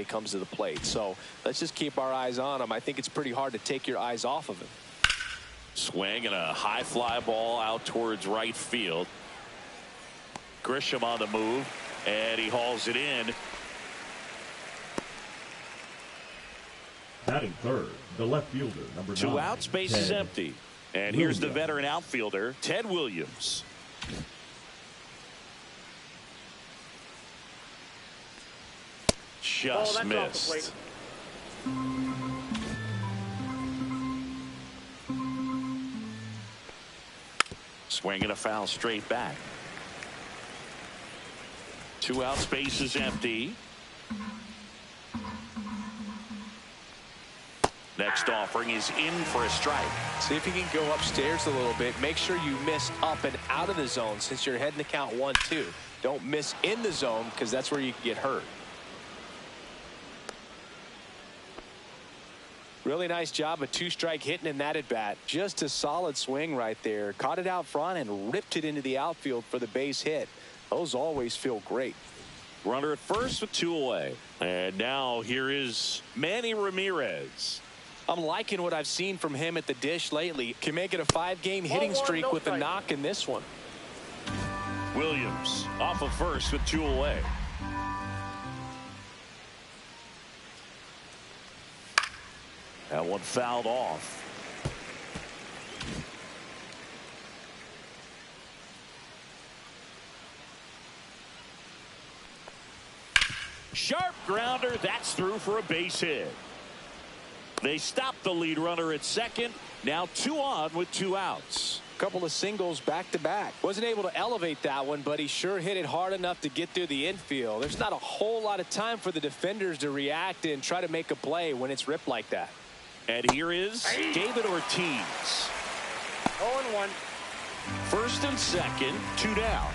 he comes to the plate. So let's just keep our eyes on him. I think it's pretty hard to take your eyes off of him. Swing and a high fly ball out towards right field. Grisham on the move, and he hauls it in. Batting third, the left fielder, number 9. 2 outs, base is empty. And here's the veteran outfielder, Ted Williams. Just missed. Swinging a foul straight back. 2 outs, base is empty. Next offering is in for a strike. See if you can go upstairs a little bit. Make sure you miss up and out of the zone since you're heading to count 1-2. Don't miss in the zone because that's where you can get hurt. Really nice job, a 2-strike hitting in that at bat. Just a solid swing right there. Caught it out front and ripped it into the outfield for the base hit. Those always feel great. Runner at first with 2 away. And now here is Manny Ramirez. I'm liking what I've seen from him at the dish lately. Can make it a 5-game hitting streak with a knock in this one. Williams off of first with 2 away. That one fouled off. Sharp grounder. That's through for a base hit. They stopped the lead runner at second. Now 2 on with 2 outs. Couple of singles back to back. Wasn't able to elevate that one, but he sure hit it hard enough to get through the infield. There's not a whole lot of time for the defenders to react and try to make a play when it's ripped like that. And here is David Ortiz. 0-1. First and second, 2 down.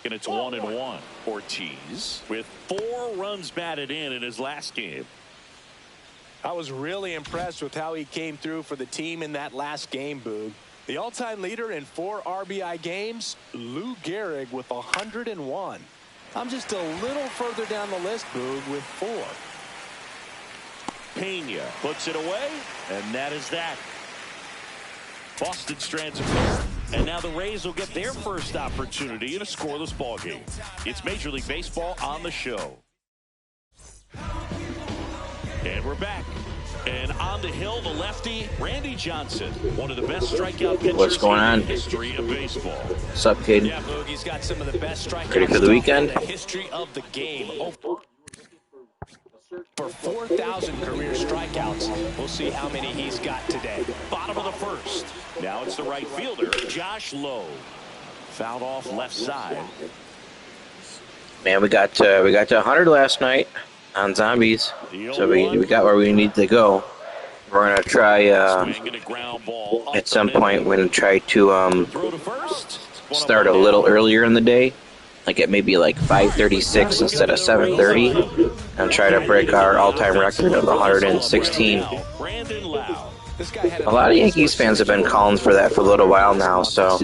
And it's 1-1. Ortiz with 4 runs batted in his last game. I was really impressed with how he came through for the team in that last game, Boog. The all-time leader in 4 RBI games, Lou Gehrig with 101. I'm just a little further down the list, Boog, with 4. Pena puts it away, and that is that. Boston strands a pair, and now the Rays will get their first opportunity in a scoreless ball game. It's Major League Baseball on the show. And we're back. And on the hill, the lefty, Randy Johnson, one of the best strikeout pitchers in the history of baseball. What's up, kid? Yeah, Boog, he's got some of the best strikeouts ready for the weekend? in the history of the game. For 4,000 career strikeouts. We'll see how many he's got today. Bottom of the first. Now it's the right fielder, Josh Lowe. Fouled off left side. Man, we got to 100 last night on zombies, so we got where we need to go. We're gonna try at some point. We're gonna try to start a little earlier in the day, like at maybe like 5:36 instead of 7:30, and try to break our all-time record of 116. A lot of Yankees fans have been calling for that for a little while now, so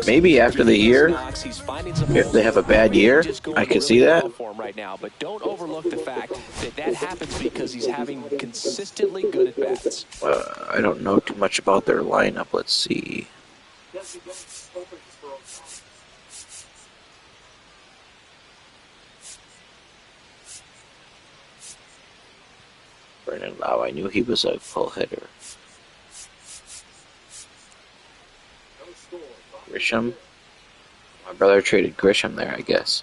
maybe after the year, if they have a bad year, I could see that. But don't overlook the fact that that happens because he's having consistently good at-bats. I don't know too much about their lineup. Let's see. Brandon Lau, I knew he was a full hitter. Grisham. My brother traded Grisham there, I guess.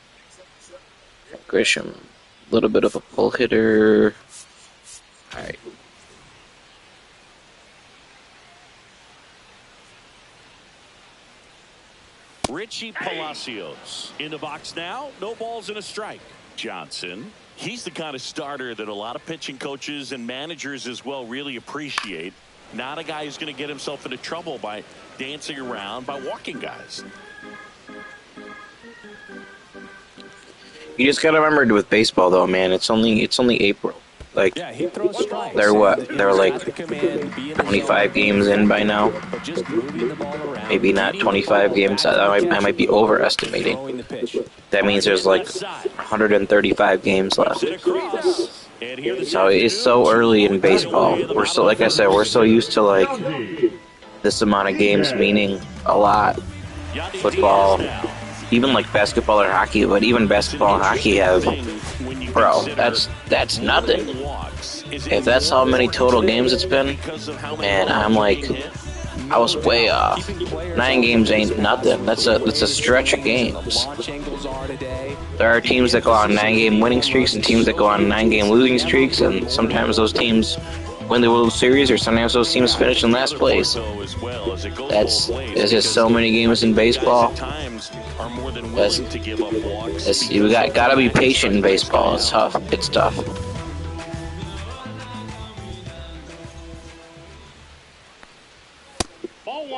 Grisham, a little bit of a pull hitter. Alright. Richie Palacios in the box now. No balls and a strike. Johnson. He's the kind of starter that a lot of pitching coaches and managers as well really appreciate. Not a guy who's going to get himself into trouble by dancing around, by walking guys. You just got to remember with baseball, though, man, it's only April. Like, Yeah, he throws strikes. they're what? They're like Got the command, be in the 25 zone, games in by now. but just moving the ball around, Maybe not getting the 25 ball games. back to the I might be catcher, overestimating. throwing the pitch. That means there's like 135 games left. So it's so early in baseball. We're so, like I said, we're so used to like this amount of games meaning a lot. Football, even like basketball or hockey, but even basketball and hockey have, bro, that's nothing. If that's how many total games it's been, and I'm like, I was way off. 9 games ain't nothing. That's a stretch of games. There are teams that go on 9-game winning streaks and teams that go on 9-game losing streaks, and sometimes those teams win the World Series, or sometimes those teams finish in last place. There's just so many games in baseball. You gotta be patient in baseball. It's tough. It's tough.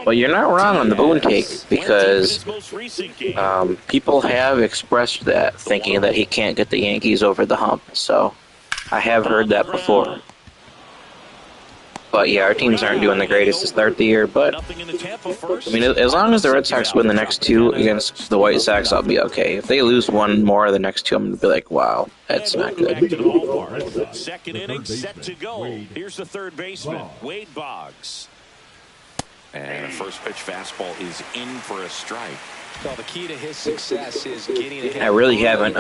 But you're not wrong on the Boone take, because people have expressed that, thinking that he can't get the Yankees over the hump. So I have heard that before. But yeah, our teams aren't doing the greatest to start the year. But I mean, as long as the Red Sox win the next 2 against the White Sox, I'll be okay. If they lose 1 more of the next 2, I'm gonna be like, wow, that's not good. Second inning set to go. Here's the third baseman, Wade Boggs. And a first pitch fastball is in for a strike. So the key to his success is getting ahead. I really haven't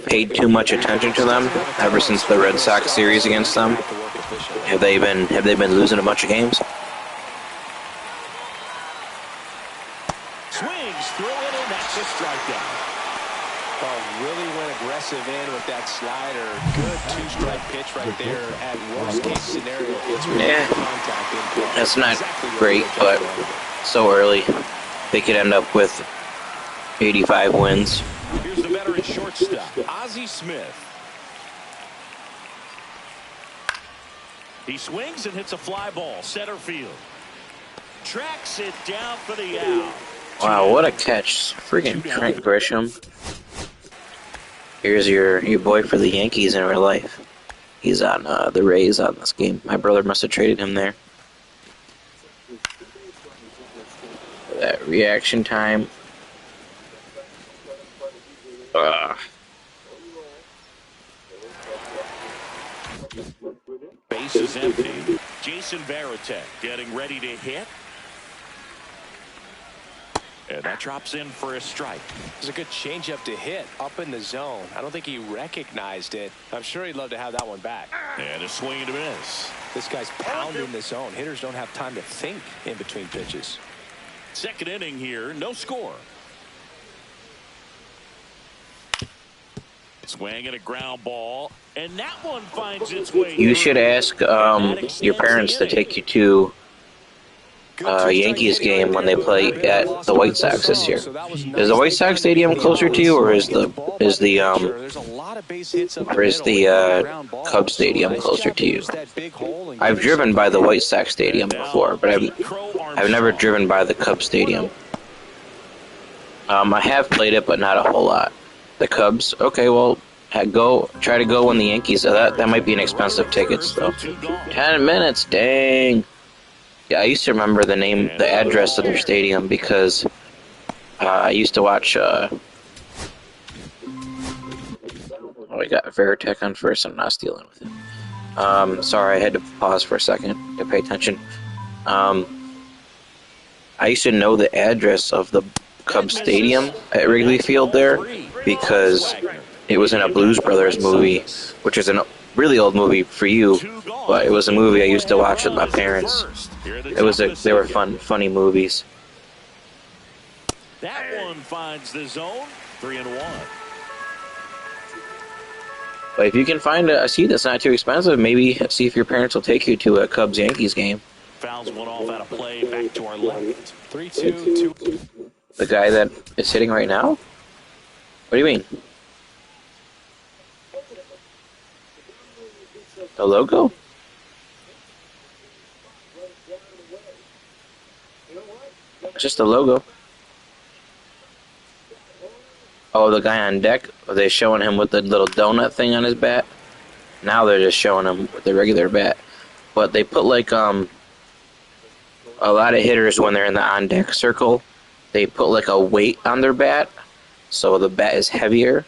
paid too much attention to them ever since the Red Sox series against them. Have they been losing a bunch of games? Swings through it, and that's a strikeout. Oh, really went aggressive in with that slider. Good 2-strike pitch right there. At worst case scenario, it's really contact in play. That's not great, but so early. They could end up with 85 wins. Here's the veteran shortstop, Ozzie Smith. He swings and hits a fly ball, center field. Tracks it down for the out. Wow, what a catch. Freaking Trent Grisham. Here's your boy for the Yankees in real life. He's on the Rays on this game. My brother must have traded him there. That reaction time. Base is empty. Jason Varitek getting ready to hit. And that drops in for a strike. It was a good changeup to hit up in the zone. I don't think he recognized it. I'm sure he'd love to have that one back. And a swing and a miss. This guy's pounding the zone. Hitters don't have time to think in between pitches. Second inning here, no score. Swing and a ground ball, and that one finds its way. You should ask your parents to take you to Yankees game when they play at the White Sox this year. Is the White Sox stadium closer to you, or is the Cubs stadium closer to you? I've driven by the White Sox stadium before, but I've never driven by the Cubs stadium. I have played it, but not a whole lot. The Cubs, okay, well, try to go when the Yankees. That might be an expensive tickets though. 10 minutes, dang. Yeah, I used to remember the address of their stadium because I used to watch. We got Veritek on first. I'm not stealing with him. Sorry, I had to pause for a second to pay attention. I used to know the address of the Cubs stadium at Wrigley Field there because it was in a Blues Brothers movie, which is a really old movie for you, but it was a movie I used to watch with my parents. They were funny movies. That one finds the zone, 3-1. But if you can find a seat that's not too expensive, maybe see if your parents will take you to a Cubs-Yankees game. Fouls one off out of play, back to our left. 3-2. The guy that is hitting right now? What do you mean? The logo? It's just the logo. Oh, the guy on deck? Are they showing him with the little donut thing on his bat? Now they're just showing them with the regular bat. But they put like a lot of hitters when they're in the on deck circle, they put like a weight on their bat, so the bat is heavier.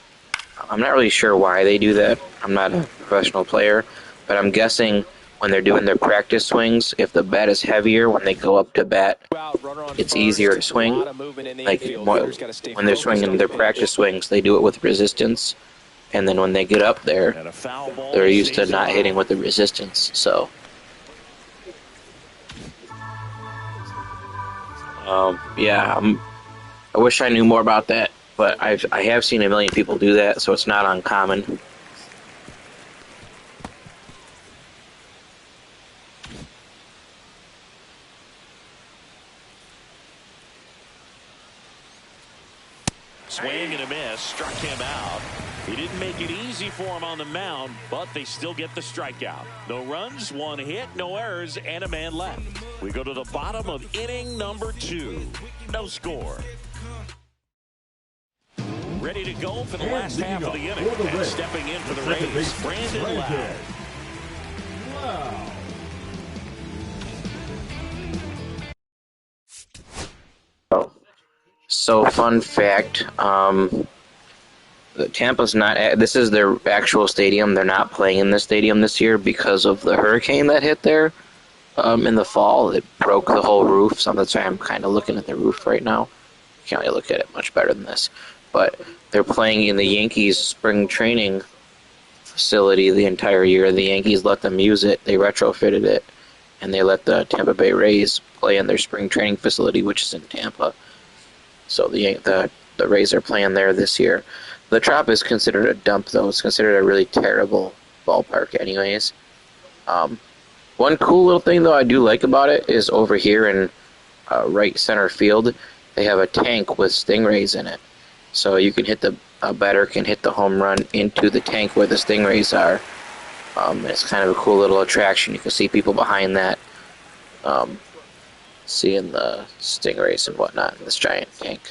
I'm not really sure why they do that. I'm not a professional player, but I'm guessing when they're doing their practice swings, if the bat is heavier when they go up to bat, it's easier to swing. Like when they're swinging their practice swings, they do it with resistance, and then when they get up there, they're used to not hitting with the resistance. So, yeah, I wish I knew more about that, but I have seen a million people do that, so it's not uncommon. Swing and a miss, struck him out. He didn't make it easy for him on the mound, but they still get the strikeout. No runs, one hit, no errors, and a man left. We go to the bottom of inning number 2. No score. Ready to go for the last half of the inning. And stepping in for the Rays, Brandon Lowe. So, fun fact, Tampa's not, this is their actual stadium. They're not playing in the stadium this year because of the hurricane that hit there in the fall. It broke the whole roof, so that's why I'm kind of looking at the roof right now. Can't really look at it much better than this. But they're playing in the Yankees spring training facility the entire year. The Yankees let them use it. They retrofitted it, and they let the Tampa Bay Rays play in their spring training facility, which is in Tampa. So the Rays are playing there this year. The Trop is considered a dump, though. It's considered a really terrible ballpark anyways. One cool little thing, though, I do like about it is over here in right center field, they have a tank with stingrays in it. So you can hit a batter can hit the home run into the tank where the stingrays are. It's kind of a cool little attraction. You can see people behind that, seeing the stingrays and whatnot in this giant tank.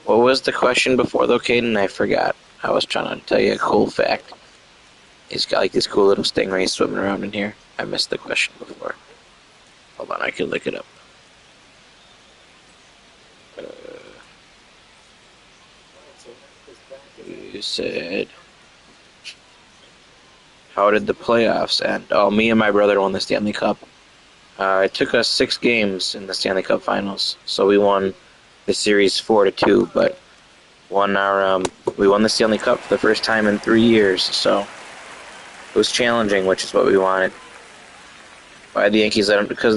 What was the question before, though, Caden? I forgot. I was trying to tell you a cool fact. He's got like these cool little stingrays swimming around in here. I missed the question before. Hold on, I can look it up. You said, how did the playoffs end? Oh, me and my brother won the Stanley Cup. It took us 6 games in the Stanley Cup Finals, so we won the series 4-2, but we won the Stanley Cup for the first time in 3 years, so it was challenging, which is what we wanted. Why the Yankees let them? Because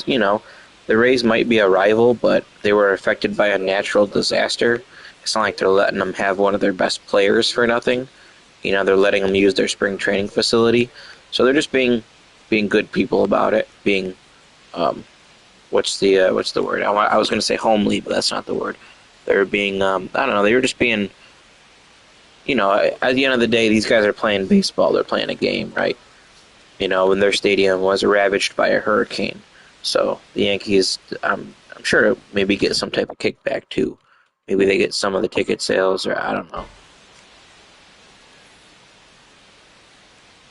you know, the Rays might be a rival, but they were affected by a natural disaster. It's not like they're letting them have one of their best players for nothing. You know, they're letting them use their spring training facility, so they're just being good people about it, being what's the word? I was going to say homely, but that's not the word. They're being, I don't know, they were just being, you know, at the end of the day, these guys are playing baseball. They're playing a game, right? You know, when their stadium was ravaged by a hurricane. So the Yankees, I'm sure, maybe get some type of kickback, too. Maybe they get some of the ticket sales, or I don't know.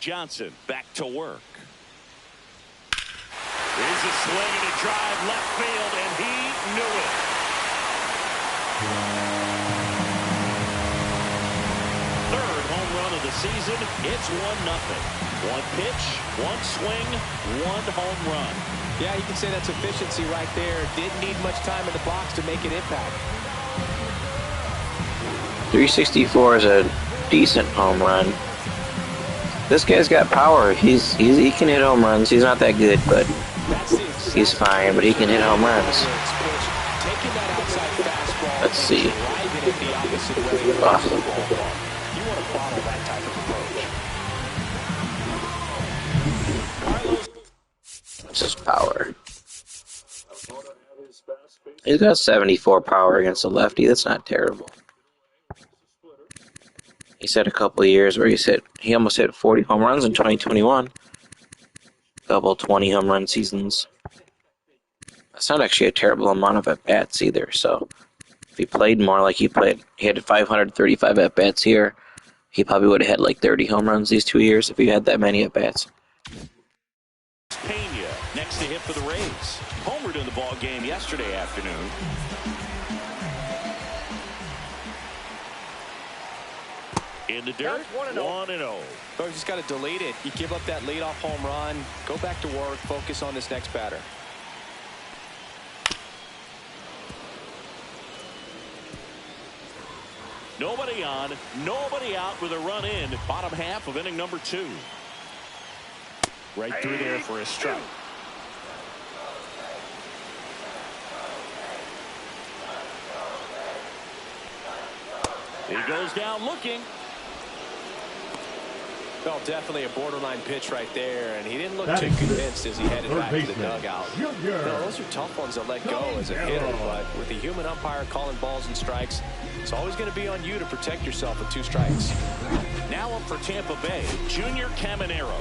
Johnson back to work. Here's a swing and a drive left field, and he knew it. Third home run of the season. It's 1-0. One pitch, one swing, one home run. Yeah, you can say that's efficiency right there. Didn't need much time in the box to make an impact. 364 is a decent home run. This guy's got power. He can hit home runs. He's not that good, but he's fine. But he can hit home runs. Let's see. What's his power? He's got 74 power against a lefty. That's not terrible. He's had a couple of years where he almost hit 40 home runs in 2021. Double 20 home run seasons. That's not actually a terrible amount of at-bats either, so if he played more like he had 535 at-bats here, he probably would have had like 30 home runs these 2 years if he had that many at-bats. Pena next to hit for the Rays. Homered in the ball game yesterday afternoon. In the dirt, 1-0. So you just got to delete it. You give up that leadoff home run, go back to work, focus on this next batter. Nobody on, nobody out with a run in. Bottom half of inning number 2. Right through there for a strike. He goes down looking. Well, definitely a borderline pitch right there, and he didn't look too convinced as he headed back to the dugout. Those are tough ones to let go as a hitter, but with the human umpire calling balls and strikes, it's always going to be on you to protect yourself with 2 strikes. Now up for Tampa Bay, Junior Caminero.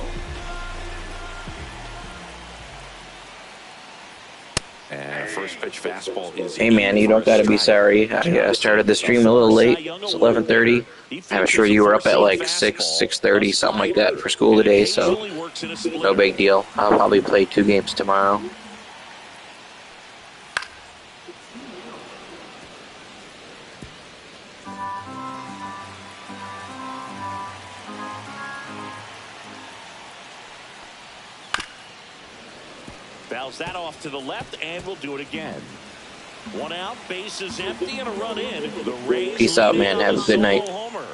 And a first pitch fastball is. Hey man, you don't gotta be sorry. I started the stream a little late. It's 11:30. I'm sure you were up at like 6:30, something like that for school today, so no big deal. I'll probably play 2 games tomorrow. Fouls that off to the left, and we'll do it again. 1 out, base is empty, and a run in. The Rays. Peace out, man. Have a good night. Homer.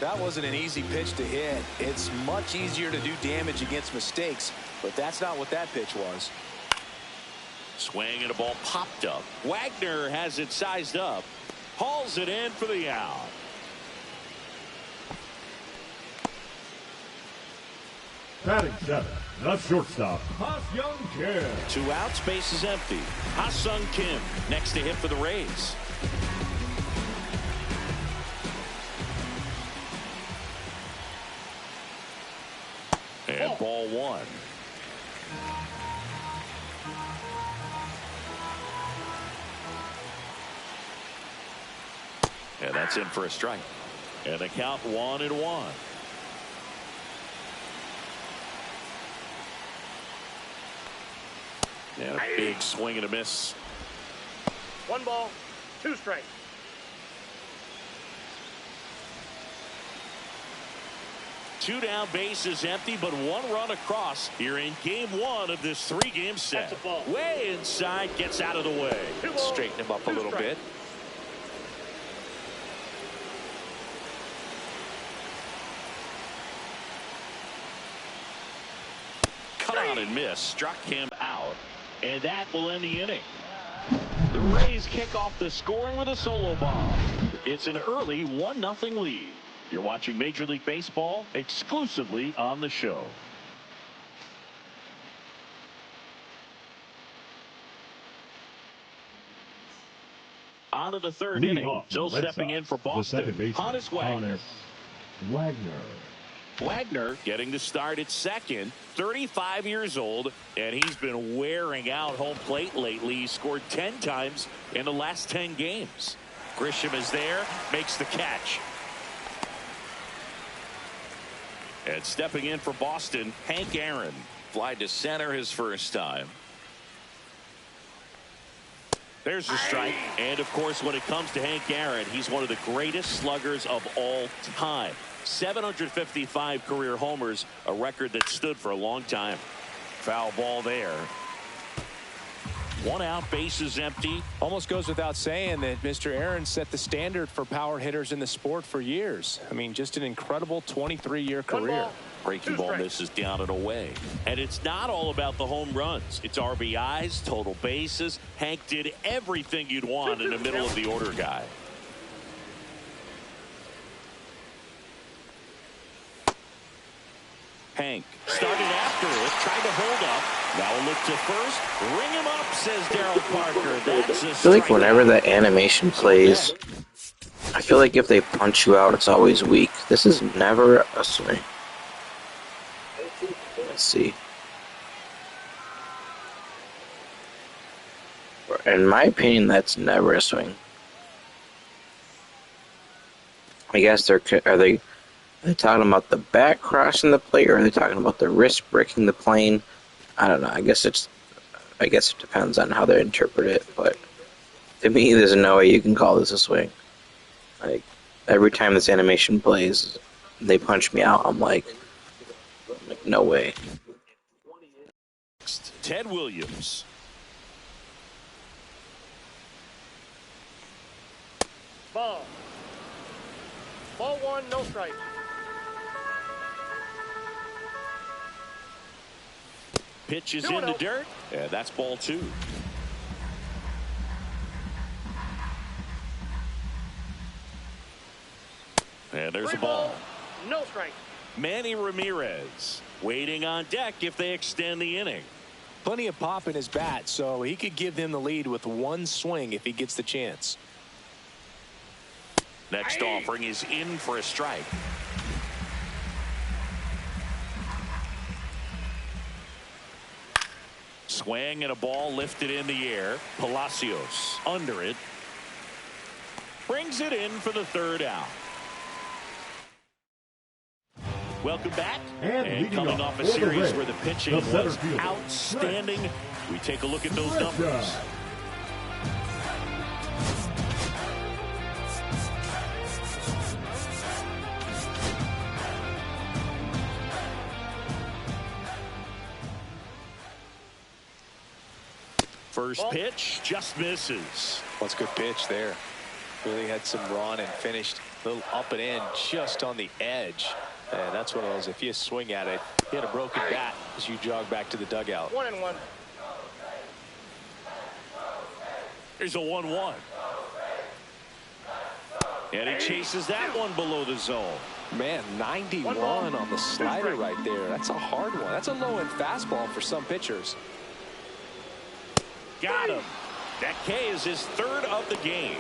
That wasn't an easy pitch to hit. It's much easier to do damage against mistakes, but that's not what that pitch was. Swing and a ball popped up. Wagner has it sized up. Hauls it in for the out. Batting 7, the shortstop, Ha-Seong Kim. 2 outs, base is empty. Ha-Seong Kim next to hit for the Rays. And ball 1. And that's in for a strike. And the count 1-1. And a big swing and a miss. 1 ball, 2 strikes. 2 down, base is empty, but 1 run across here in game 1 of this 3-game set. Way inside, gets out of the way. Straighten him up a little bit. Cut on and miss, struck him out. And that will end the inning. The Rays kick off the scoring with a solo bomb. It's an early 1-0 lead. You're watching Major League Baseball exclusively on the show. On to the 3rd inning. Still stepping in for Boston. Hannes Wagner. Wagner getting the start at second, 35 years old, and he's been wearing out home plate lately. He scored 10 times in the last 10 games. Grisham is there, makes the catch. And stepping in for Boston, Hank Aaron. Fly to center his first time. There's the strike. And, of course, when it comes to Hank Aaron, he's one of the greatest sluggers of all time. 755 career homers, a record that stood for a long time. Foul ball there. 1 out, base is empty. Almost goes without saying that Mr. Aaron set the standard for power hitters in the sport for years. I mean, just an incredible 23-year career. Breaking ball misses down and away. And it's not all about the home runs. It's RBIs, total bases. Hank did everything you'd want in the middle of the order guy. Hank started after after it. Tried to hold up. Now a look to first. Ring him up, says Daryl Parker. That's a I feel like whenever that animation plays, I feel like if they punch you out, it's always weak. This is never a swing. Let's see. In my opinion, that's never a swing. I guess are they talking about the bat crossing the plate, or are they talking about the wrist breaking the plane? I don't know. I guess it depends on how they interpret it. But to me, there's no way you can call this a swing. Like every time this animation plays, they punch me out. I'm like no way. Ted Williams. Ball. Ball one, no strike. Pitch is in the dirt. Yeah, that's ball two. And there's a ball. No strike. Manny Ramirez waiting on deck if they extend the inning. Plenty of pop in his bat, so he could give them the lead with one swing if he gets the chance. Next offering is in for a strike. Swing and a ball lifted in the air. Palacios under it. Brings it in for the third out. Welcome back. And coming off a series where the pitching was outstanding, we take a look at those numbers. First pitch just misses. That's a good pitch there. Really had some run and finished a little up and in just on the edge. And that's one of those, if you swing at it, you had a broken bat as you jog back to the dugout. 1-1. Here's a 1-1. And he chases that one below the zone. Man, 91 on the slider right there. That's a hard one. That's a low-end fastball for some pitchers. Got him. That K is his third of the game.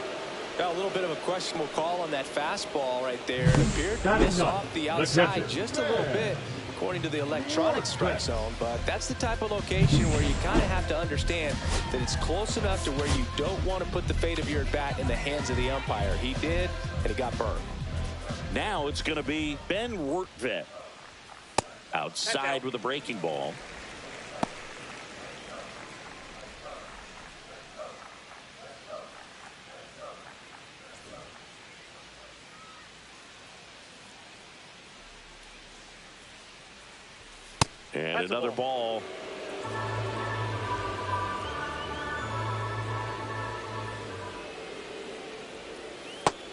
Got a little bit of a questionable call on that fastball right there. It appeared to miss off the outside just a little bit, according to the electronic strike zone. But that's the type of location where you kind of have to understand that it's close enough to where you don't want to put the fate of your bat in the hands of the umpire. He did, and he got burned. Now it's going to be Ben Wertvet outside with a breaking ball. And another ball.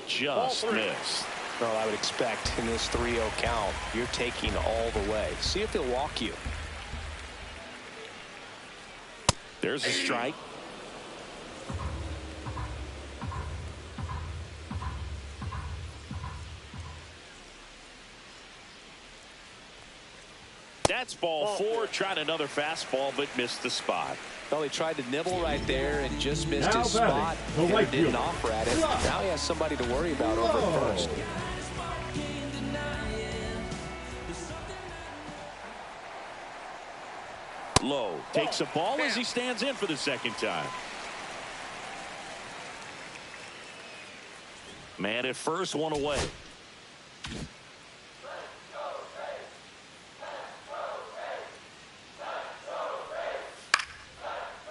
Just missed. Well, I would expect in this 3-0 count, you're taking all the way. See if he'll walk you. There's a strike. That's ball four. Tried another fastball, but missed the spot. Well, he tried to nibble right there and just missed his spot. Hitter didn't offer at it. Now he has somebody to worry about over at first. Low takes a ball as he stands in for the second time. Man at first, one away.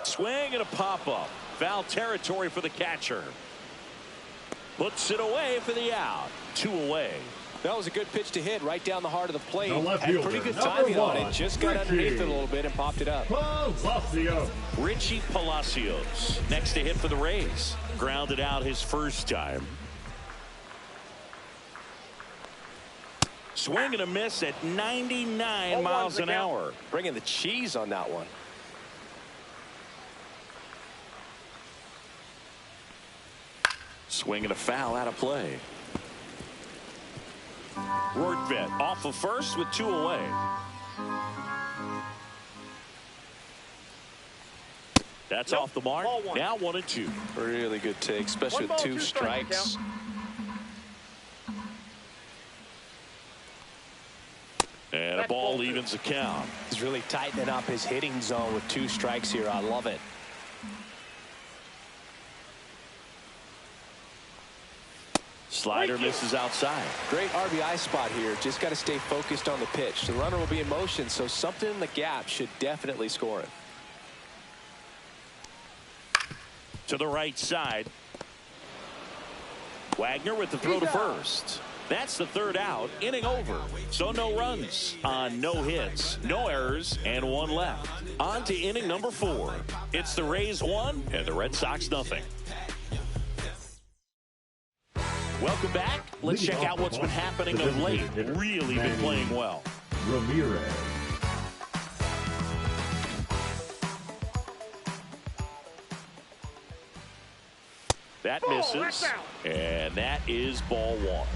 Swing and a pop-up. Foul territory for the catcher. Puts it away for the out. 2 away. That was a good pitch to hit right down the heart of the plate. Had pretty good timing on it. Just got underneath it a little bit and popped it up. Richie Palacios next to hit for the Rays. Grounded out his first time. Swing and a miss at 99 miles an hour. Bringing the cheese on that one. Swing and a foul out of play. Rortvedt off of first with 2 away. That's off the mark. Now 1-2. Really good take, especially with 2 strikes. And a ball evens the count. He's really tightening up his hitting zone with 2 strikes here. I love it. Slider misses outside. Great RBI spot here. Just got to stay focused on the pitch. The runner will be in motion, so something in the gap should definitely score it. To the right side. Wagner with the throw to first. That's the 3rd out. Inning over. So no runs on no hits, no errors, and 1 left. On to inning number 4. It's the Rays 1 and the Red Sox nothing. Welcome back. Let's check out what's been happening of late. Really been playing well. Ramirez. That misses. And that is ball 1.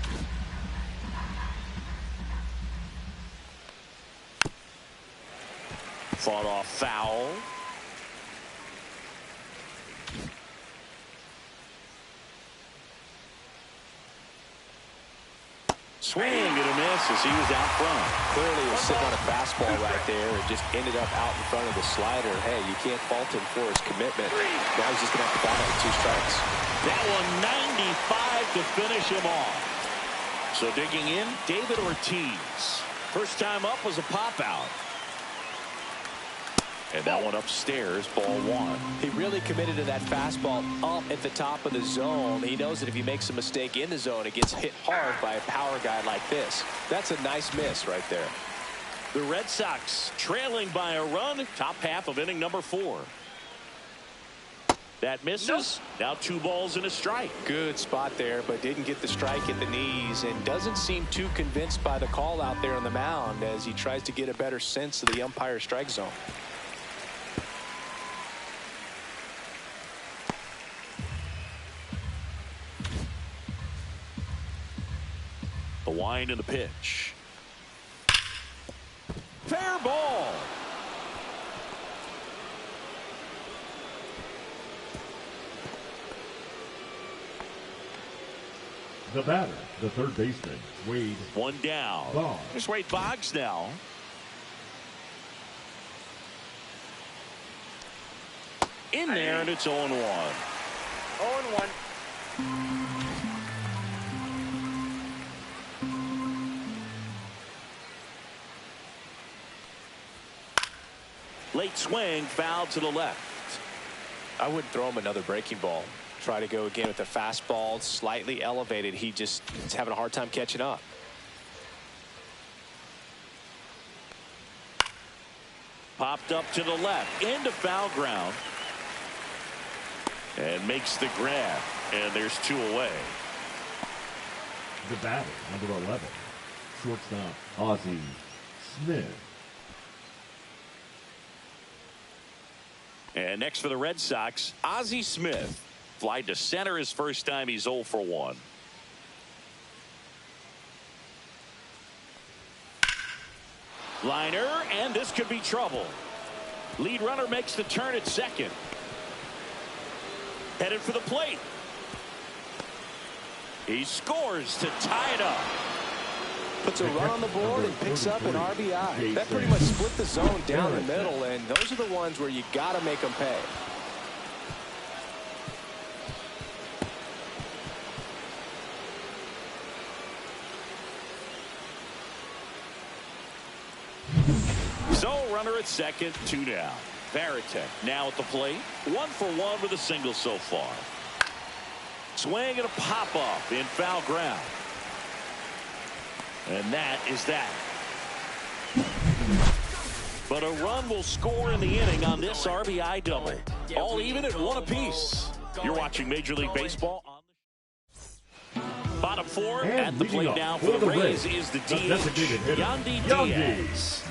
Fought off foul. Swing and a miss as he was out front. Clearly he was sitting on a fastball right there and just ended up out in front of the slider. Hey, you can't fault him for his commitment. Now he's just going to have to battle with 2 strikes. That one 95 to finish him off. So digging in, David Ortiz. First time up was a pop out. And that one upstairs, ball 1. He really committed to that fastball up at the top of the zone. He knows that if he makes a mistake in the zone, it gets hit hard by a power guy like this. That's a nice miss right there. The Red Sox trailing by a run, top half of inning number 4. That misses. Now 2 balls and a strike. Good spot there, but didn't get the strike at the knees and doesn't seem too convinced by the call out there on the mound as he tries to get a better sense of the umpire's strike zone. The wind and the pitch. Fair ball. The batter, the 3rd baseman, Wade. 1 down. Boggs. Here's Wade Boggs now. In there, and it's 0-1. 0-1. Late swing, foul to the left. I wouldn't throw him another breaking ball. Try to go again with the fastball, slightly elevated. He just is having a hard time catching up. Popped up to the left, into foul ground. And makes the grab. And there's 2 away. The batter, number 11, shortstop, Ozzie Smith. And next for the Red Sox, Ozzie Smith. Fly to center his first time. He's 0 for 1. Liner, and this could be trouble. Lead runner makes the turn at second. Headed for the plate. He scores to tie it up. Puts a run on the board and picks up an RBI. That pretty much split the zone down the middle, and those are the ones where you got to make them pay. So runner at second, 2 down. Varitek now at the plate. 1 for 1 with a single so far. Swing and a pop up in foul ground. And that is that. But a run will score in the inning on this RBI double. All even at 1 apiece. You're watching Major League Baseball on the bottom 4 at the plate now for the Rays is the DH, Yandy Diaz.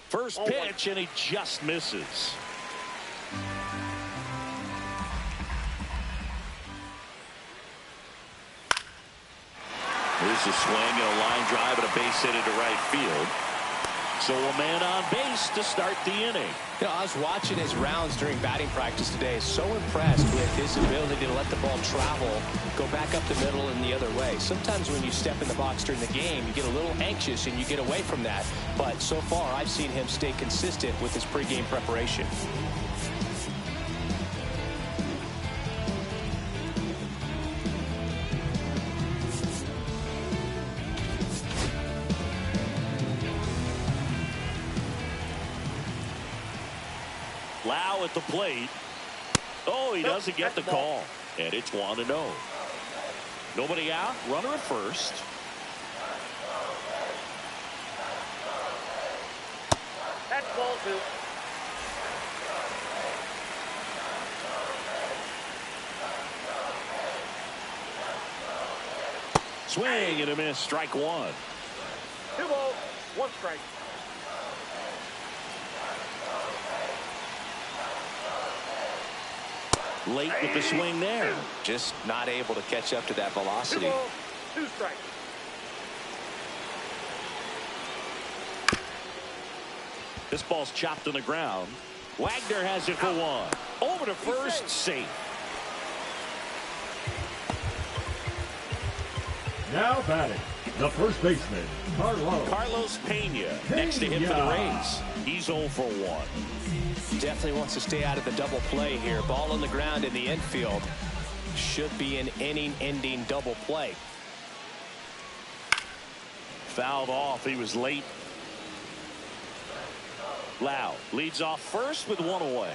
First pitch, and he just misses. Here's a swing and a line drive and a base hit into right field. So a man on base to start the inning. You know, I was watching his rounds during batting practice today. So impressed with his ability to let the ball travel, go back up the middle and the other way. Sometimes when you step in the box during the game, you get a little anxious and you get away from that. But so far, I've seen him stay consistent with his pregame preparation. Lau at the plate. Oh, he doesn't get the call. And it's 1-0. Nobody out. Runner at first. That's ball 2. Swing and a miss. Strike 1. 2 balls, 1 strike. Late with the swing there. Just not able to catch up to that velocity. 2 balls, 2 strikes. This ball's chopped on the ground. Wagner has it for 1. Over to first, safe. Now batting, the first baseman, Carlos Pena. Next to hit for the Rays. He's 0 for 1. Definitely wants to stay out of the double play here. Ball on the ground in the infield. Should be an inning-ending double play. Fouled off. He was late. Lau leads off first with 1 away.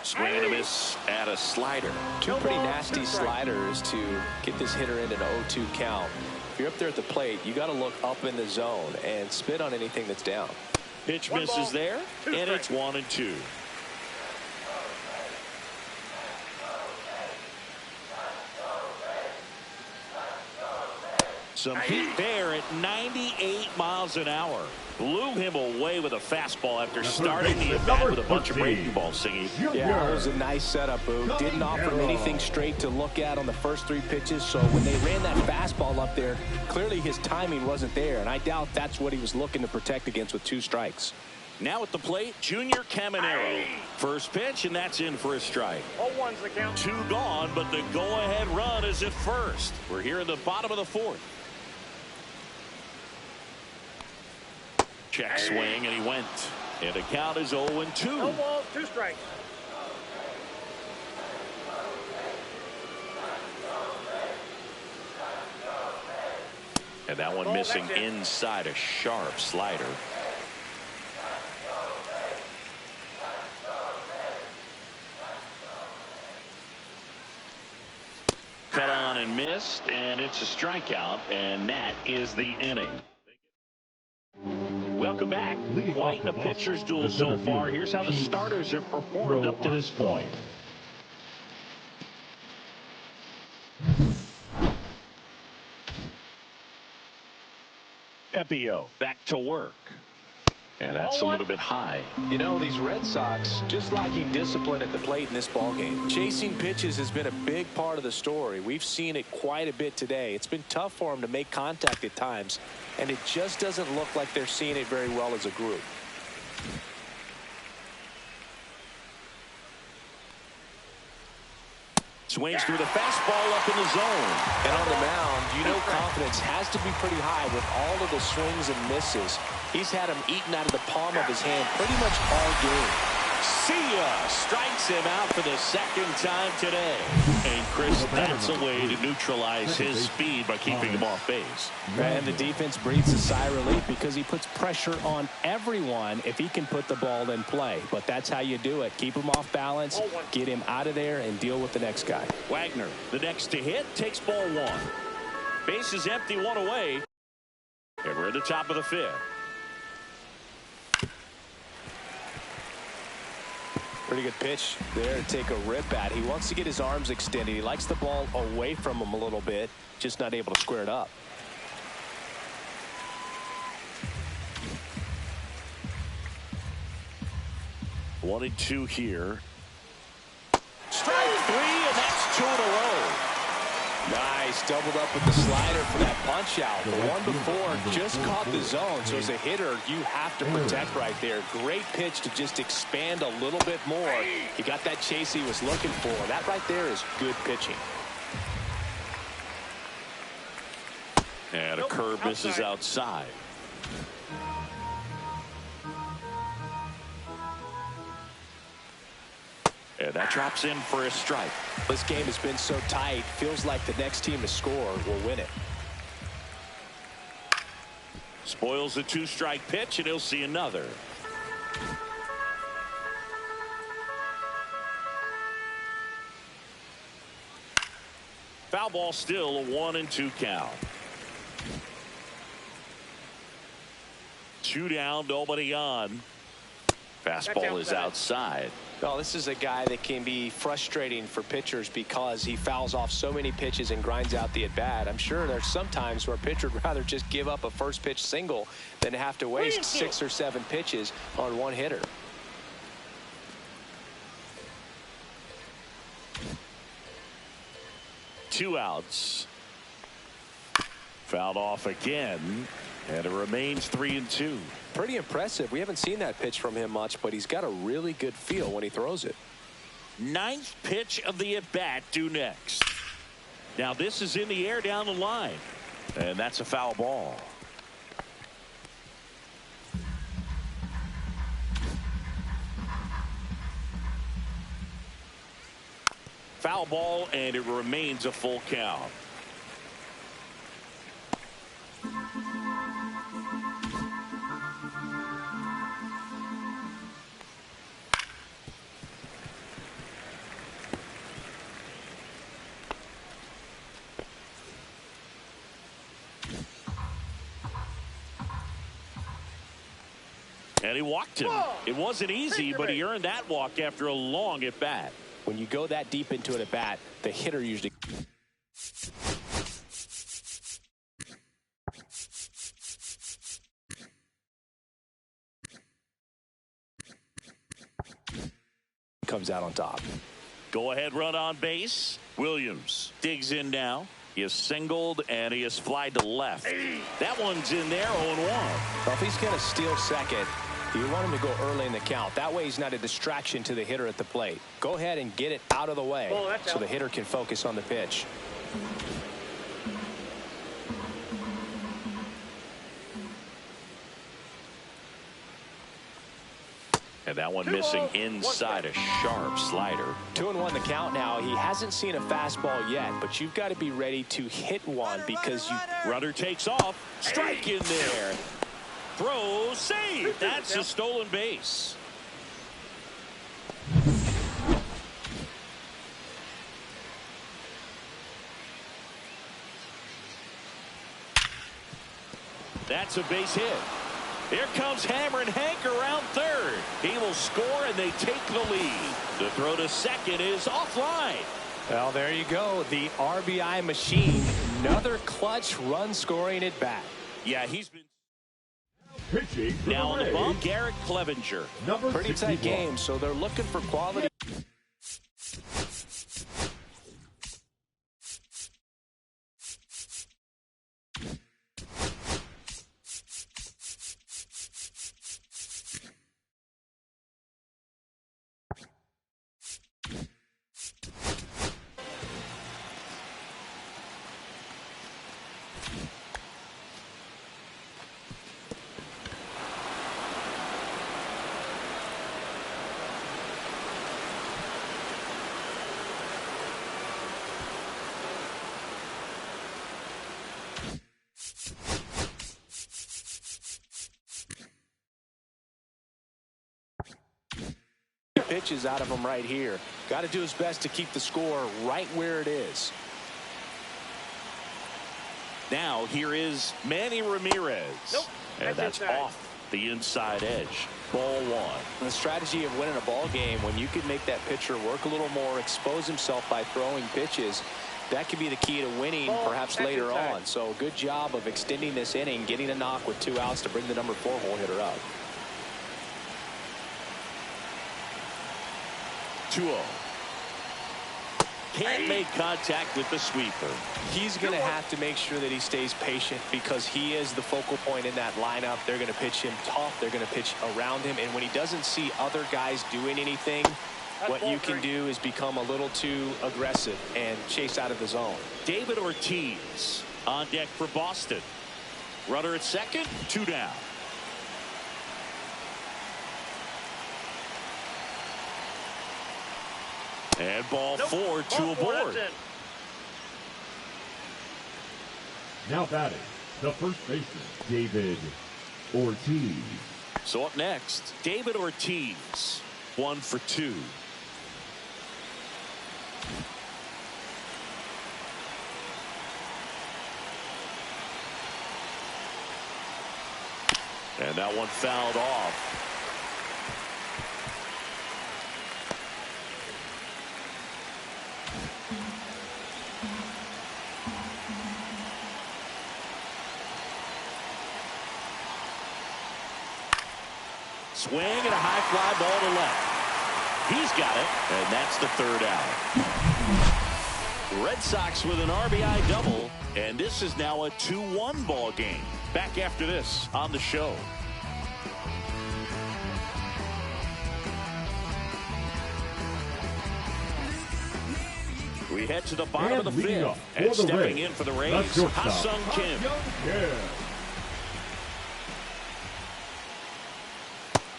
Swing and a miss at a slider. Two pretty nasty sliders to get this hitter in an 0-2 count. If you're up there at the plate, you got to look up in the zone and spit on anything that's down. Pitch misses there, and it's 1-2. Some heat there at 98 miles an hour. Blew him away with a fastball after starting the at-bat with a bunch of breaking balls singing. Yeah, that was a nice setup, Boo. Didn't offer him anything straight to look at on the first 3 pitches, so when they ran that fastball up there, clearly his timing wasn't there, and I doubt that's what he was looking to protect against with 2 strikes. Now at the plate, Junior Caminero. First pitch, and that's in for a strike. 0-1's the count. 2 gone, but the go-ahead run is at first. We're here in the bottom of the 4th. Check swing, and he went. And the count is 0-2. 0 balls, 2 strikes. And that one missing inside a sharp slider. Cut on and missed, and it's a strikeout, and that is the inning. Welcome back. Quite the pitcher's duel so far. Here's how the starters have performed up to this point. Epio back to work. And that's a little bit high. You know, these Red Sox just lacking discipline at the plate in this ballgame. Chasing pitches has been a big part of the story. We've seen it quite a bit today. It's been tough for them to make contact at times, and it just doesn't look like they're seeing it very well as a group. Swings through the fastball up in the zone. And on the mound, you know confidence has to be pretty high with all of the swings and misses. He's had them eaten out of the palm of his hand pretty much all game. See ya! Strikes him out for the 2nd time today. And Chris, that's a way to neutralize his speed by keeping him off base. And the defense breathes a sigh of relief because he puts pressure on everyone if he can put the ball in play. But that's how you do it. Keep him off balance, get him out of there, and deal with the next guy. Wagner, the next to hit, takes ball 1. Base is empty, 1 away. And we're at the top of the 5th. Pretty good pitch there to take a rip at. He wants to get his arms extended. He likes the ball away from him a little bit, just not able to square it up. One and two here. Strike 3, and that's 2 in a row. Nice, doubled up with the slider for that punch out. The one before just caught the zone, so as a hitter, you have to protect right there. Great pitch to just expand a little bit more. He got that chase he was looking for. That right there is good pitching. And a curve misses outside. And that drops in for a strike. This game has been so tight, feels like the next team to score will win it. Spoils the 2-strike pitch, and he'll see another. Foul ball, still a 1-2 count. 2 down, nobody on. Fastball is outside. Well, this is a guy that can be frustrating for pitchers because he fouls off so many pitches and grinds out the at-bat. I'm sure there's some times where a pitcher would rather just give up a first pitch single than have to waste 6 or 7 pitches on one hitter. Two outs. Fouled off again, and it remains 3-2. Pretty impressive. We haven't seen that pitch from him much, but he's got a really good feel when he throws it. 9th pitch of the at-bat due next. Now this is in the air down the line, and that's a foul ball. Foul ball, and it remains a full count. And he walked him. It wasn't easy, but he earned that walk after a long at-bat. When you go that deep into an at-bat, the hitter usually... comes out on top. Go ahead run on base. Williams digs in now. He is singled and he is flied to left. That one's in there, 0-1. Well, if he's going to steal second, you want him to go early in the count. That way he's not a distraction to the hitter at the plate. Go ahead and get it out of the way so the hitter can focus on the pitch. And that one missing inside, a sharp slider. 2-1 the count now. He hasn't seen a fastball yet, but you've got to be ready to hit one because you... Runner takes off. Strike in there. Throw, save. That's a stolen base. That's a base hit. Here comes Hammer and Hank around third. He will score, and they take the lead. The throw to second is offline. Well, there you go. The RBI machine. Another clutch run-scoring at bat. Yeah, he's been... Pitching Now on the bump, Garrett Clevenger. Pretty tight game, so they're looking for quality. Pitches out of him right here. Got to do his best to keep the score right where it is. Now here is Manny Ramirez. And that's off the inside edge. Ball one. The strategy of winning a ball game, when you can make that pitcher work a little more, expose himself by throwing pitches, that could be the key to winning perhaps later on. So good job of extending this inning, getting a knock with 2 outs to bring the number 4 hole hitter up. 2-0. can't make contact with the sweeper. He's going to have to make sure that he stays patient because he is the focal point in that lineup. They're going to pitch him tough. They're going to pitch around him. And when he doesn't see other guys doing anything, what you can do is become a little too aggressive and chase out of the zone. David Ortiz on deck for Boston. Runner at second, 2 down. And ball 4, 2 aboard. Now batting, the first baseman, David Ortiz. So up next, David Ortiz, 1 for 2. And that one fouled off. Swing and a high fly ball to left. He's got it, and that's the 3rd out. Red Sox with an RBI double, and this is now a 2-1 ball game. Back after this on the show. We head to the bottom of the 5th, and stepping in for the Rays, Ha-Sung Kim.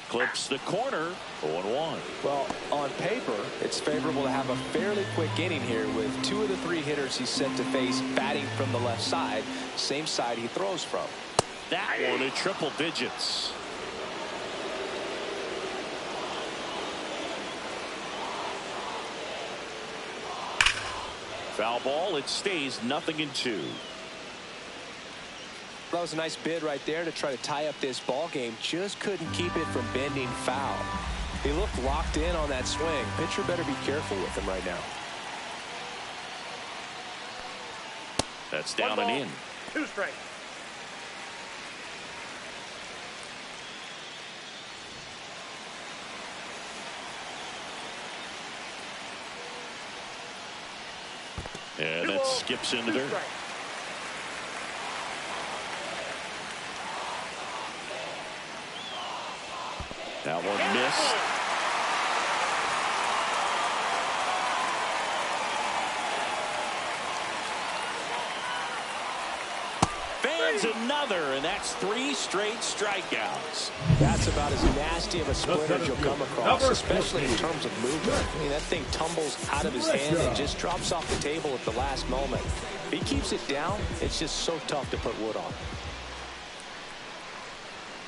Clips the corner, 0-1. Well, on paper, it's favorable to have a fairly quick inning here with 2 of the 3 hitters he's set to face batting from the left side, same side he throws from. That one in triple digits. Foul ball, it stays 0-2. That was a nice bid right there to try to tie up this ball game. Just couldn't keep it from bending foul. He looked locked in on that swing. Pitcher better be careful with him right now. That's down and in. 2 strikes. And that skips into there. That one missed. Fans another, and that's 3 straight strikeouts. That's about as nasty of a split as you'll come across, especially in terms of movement. I mean, that thing tumbles out of his hand and just drops off the table at the last moment. If he keeps it down, it's just so tough to put wood on.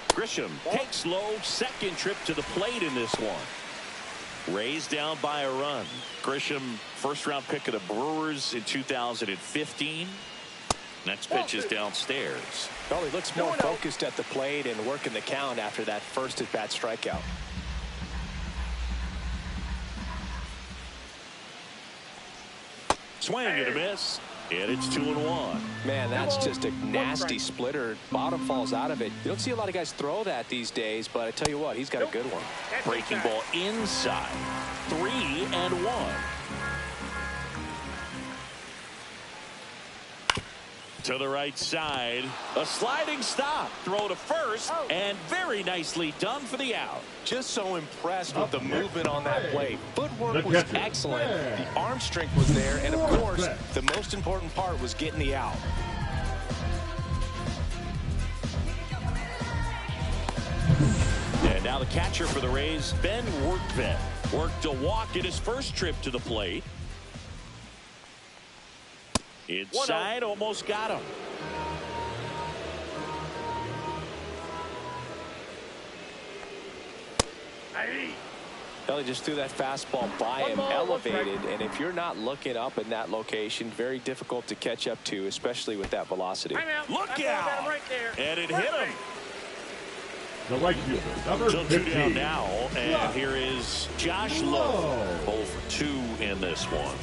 Grisham takes low, 2nd trip to the plate in this one. Rays down by a run. Grisham, 1st-round pick of the Brewers in 2015. Next pitch is downstairs. Well, he looks more focused at the plate and working the count after that first at-bat strikeout. Swing and a miss. And it's 2-1. Man, that's just a nasty splitter. Bottom falls out of it. You don't see a lot of guys throw that these days, but I tell you what, he's got a good one. Breaking ball inside. 3-1. To the right side. A sliding stop. Throw to first. And very nicely done for the out. Just so impressed with the movement on that play. Footwork was excellent. The arm strength was there. And, of course, the most important part was getting the out. And now the catcher for the Rays, Ben Workvet. Worked a walk in his first trip to the plate. Inside, almost got him. He just threw that fastball by him, elevated, and if you're not looking up in that location, very difficult to catch up to, especially with that velocity. Look out! Right there. And it hit him. The right fielder, number So 2 down now, and here is Josh Lowe. 0 for 2 in this one.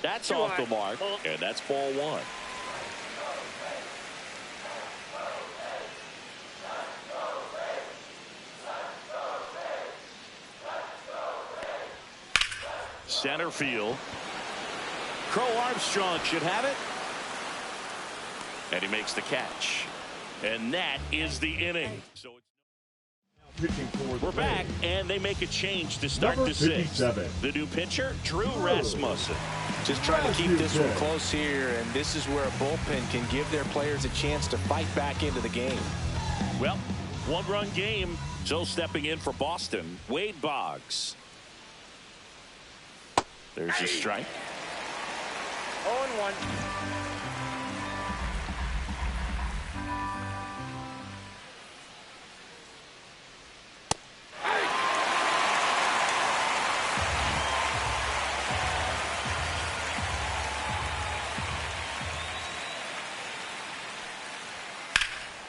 That's off the mark, and that's ball 1. Center field. Crow Armstrong should have it. And he makes the catch. And that is the inning. So we're back, and they make a change to start the sixth. The new pitcher, Drew Rasmussen. Just trying to keep this one close here, and this is where a bullpen can give their players a chance to fight back into the game. Well, one-run game. So stepping in for Boston, Wade Boggs. There's a strike. 0-1.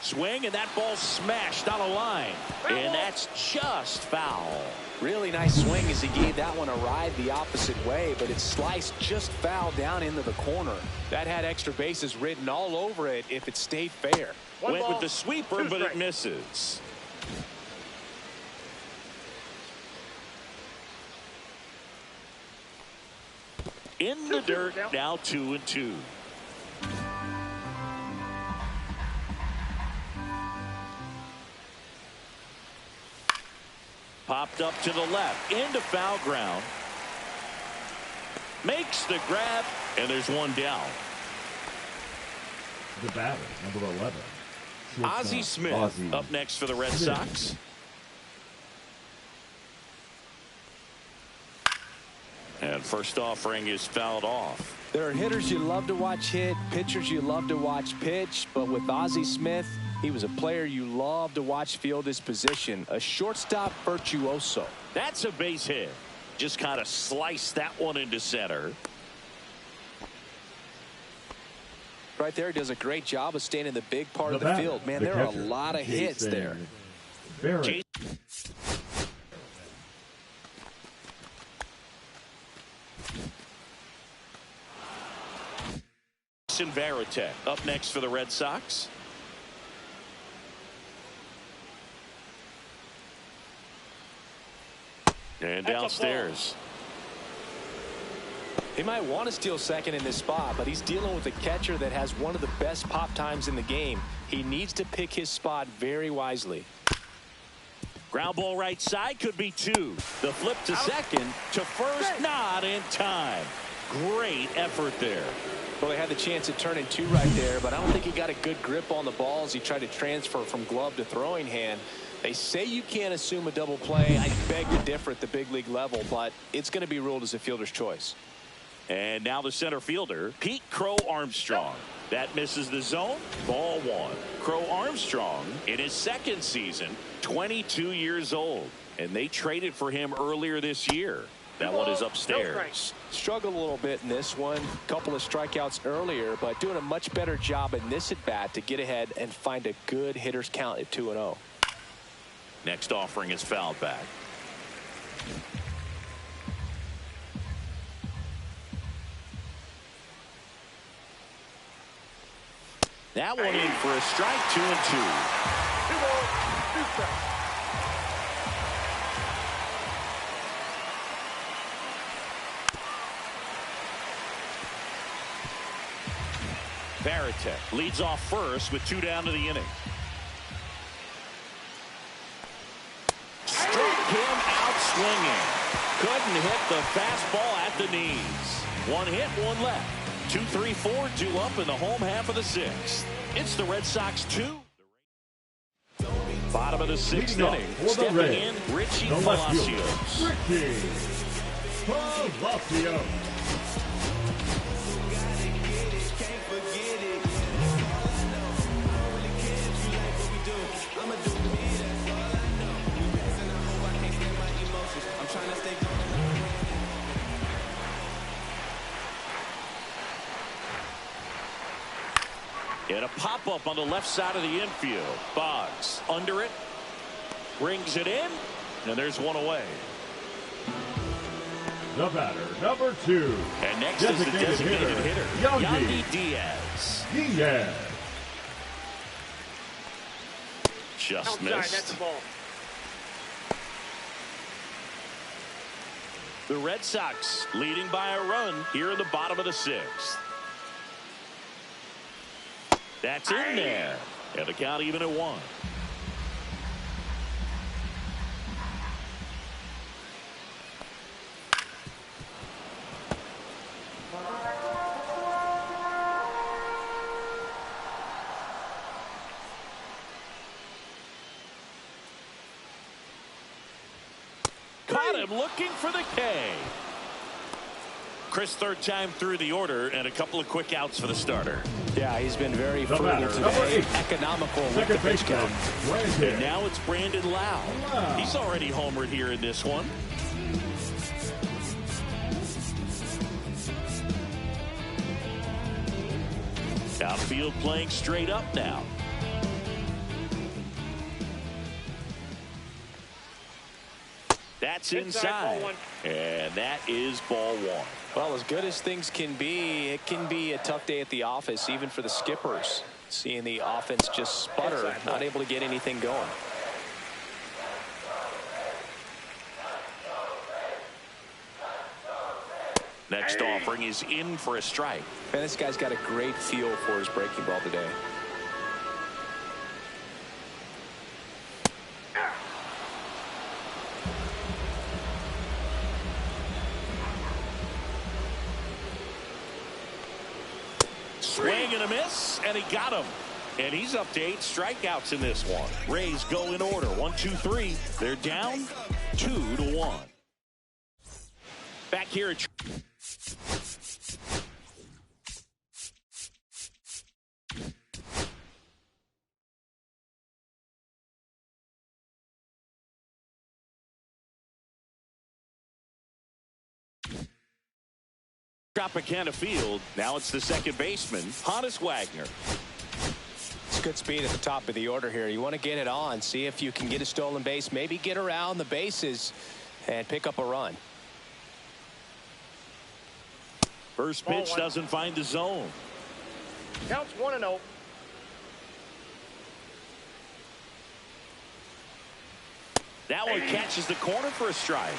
Swing, and that ball smashed on a line. And that's just foul. Really nice swing as he gave that one a ride the opposite way, but it sliced just foul down into the corner. That had extra bases written all over it if it stayed fair. Went with the sweeper, but it misses. In the dirt, now 2-2. Popped up to the left, into foul ground. Makes the grab, and there's one down. The batter, number 11. Ozzie Smith up next for the Red Sox. And first offering is fouled off. There are hitters you love to watch hit, pitchers you love to watch pitch, but with Ozzie Smith, he was a player you love to watch field his position, a shortstop virtuoso. That's a base hit. Just kind of sliced that one into center. Right there, he does a great job of staying in the big part of the field. Man, there are a lot of hits there. Jason Varitek up next for the Red Sox. And downstairs. He might want to steal second in this spot, but he's dealing with a catcher that has one of the best pop times in the game. He needs to pick his spot very wisely. Ground ball right side, could be two. The flip to second, to first, not in time. Great effort there. Well, they had the chance at turning two right there, but I don't think he got a good grip on the ball as he tried to transfer from glove to throwing hand. They say you can't assume a double play. I beg to differ at the big league level, but it's going to be ruled as a fielder's choice. And now the center fielder, Pete Crow Armstrong. That misses the zone. Ball one. Crow Armstrong in his second season, 22 years old. And they traded for him earlier this year. That one is upstairs. Struggled a little bit in this one. Couple of strikeouts earlier, but doing a much better job in this at bat to get ahead and find a good hitter's count at 2-0. Next offering is fouled back. That one in for a strike, 2-2. 2 balls, 2 strikes. Varitek leads off first with 2 down to the inning. Struck him out swinging. Couldn't hit the fastball at the knees. 1 hit, 1 left. 2-3-4, 2 up in the home half of the 6th. It's the Red Sox 2. Bottom of the 6th inning. Stepping in, Richie Palacios. Richie Palacios. And a pop-up on the left side of the infield. Boggs under it. Brings it in. And there's one away. The batter, number 2. And next is the designated hitter, Yandy Diaz. Diaz. Just Outside, missed. that's the ball. The Red Sox leading by a run here in the bottom of the 6th. That's in there. And the count even at 1. Caught him looking for the K. Chris, third time through the order, and a couple of quick outs for the starter. Yeah, he's been very frugal today. Economical with the pitch count. And now it's Brandon Lau. He's already homered here in this one. Outfield playing straight up now. That's inside. And that is ball 1. Well, as good as things can be, it can be a tough day at the office, even for the skippers. Seeing the offense just sputter, not able to get anything going. Next offering is in for a strike. Man, this guy's got a great feel for his breaking ball today. Swing and a miss, and he got him. And he's up to 8 strikeouts in this one. Rays go in order. 1, 2, 3. They're down 2-1. Back here at Tropicana Field. Now it's the second baseman, Honus Wagner. It's good speed at the top of the order here. You want to get it on, see if you can get a stolen base, maybe get around the bases and pick up a run. First pitch doesn't find the zone. Counts 1-0. That one catches the corner for a strike.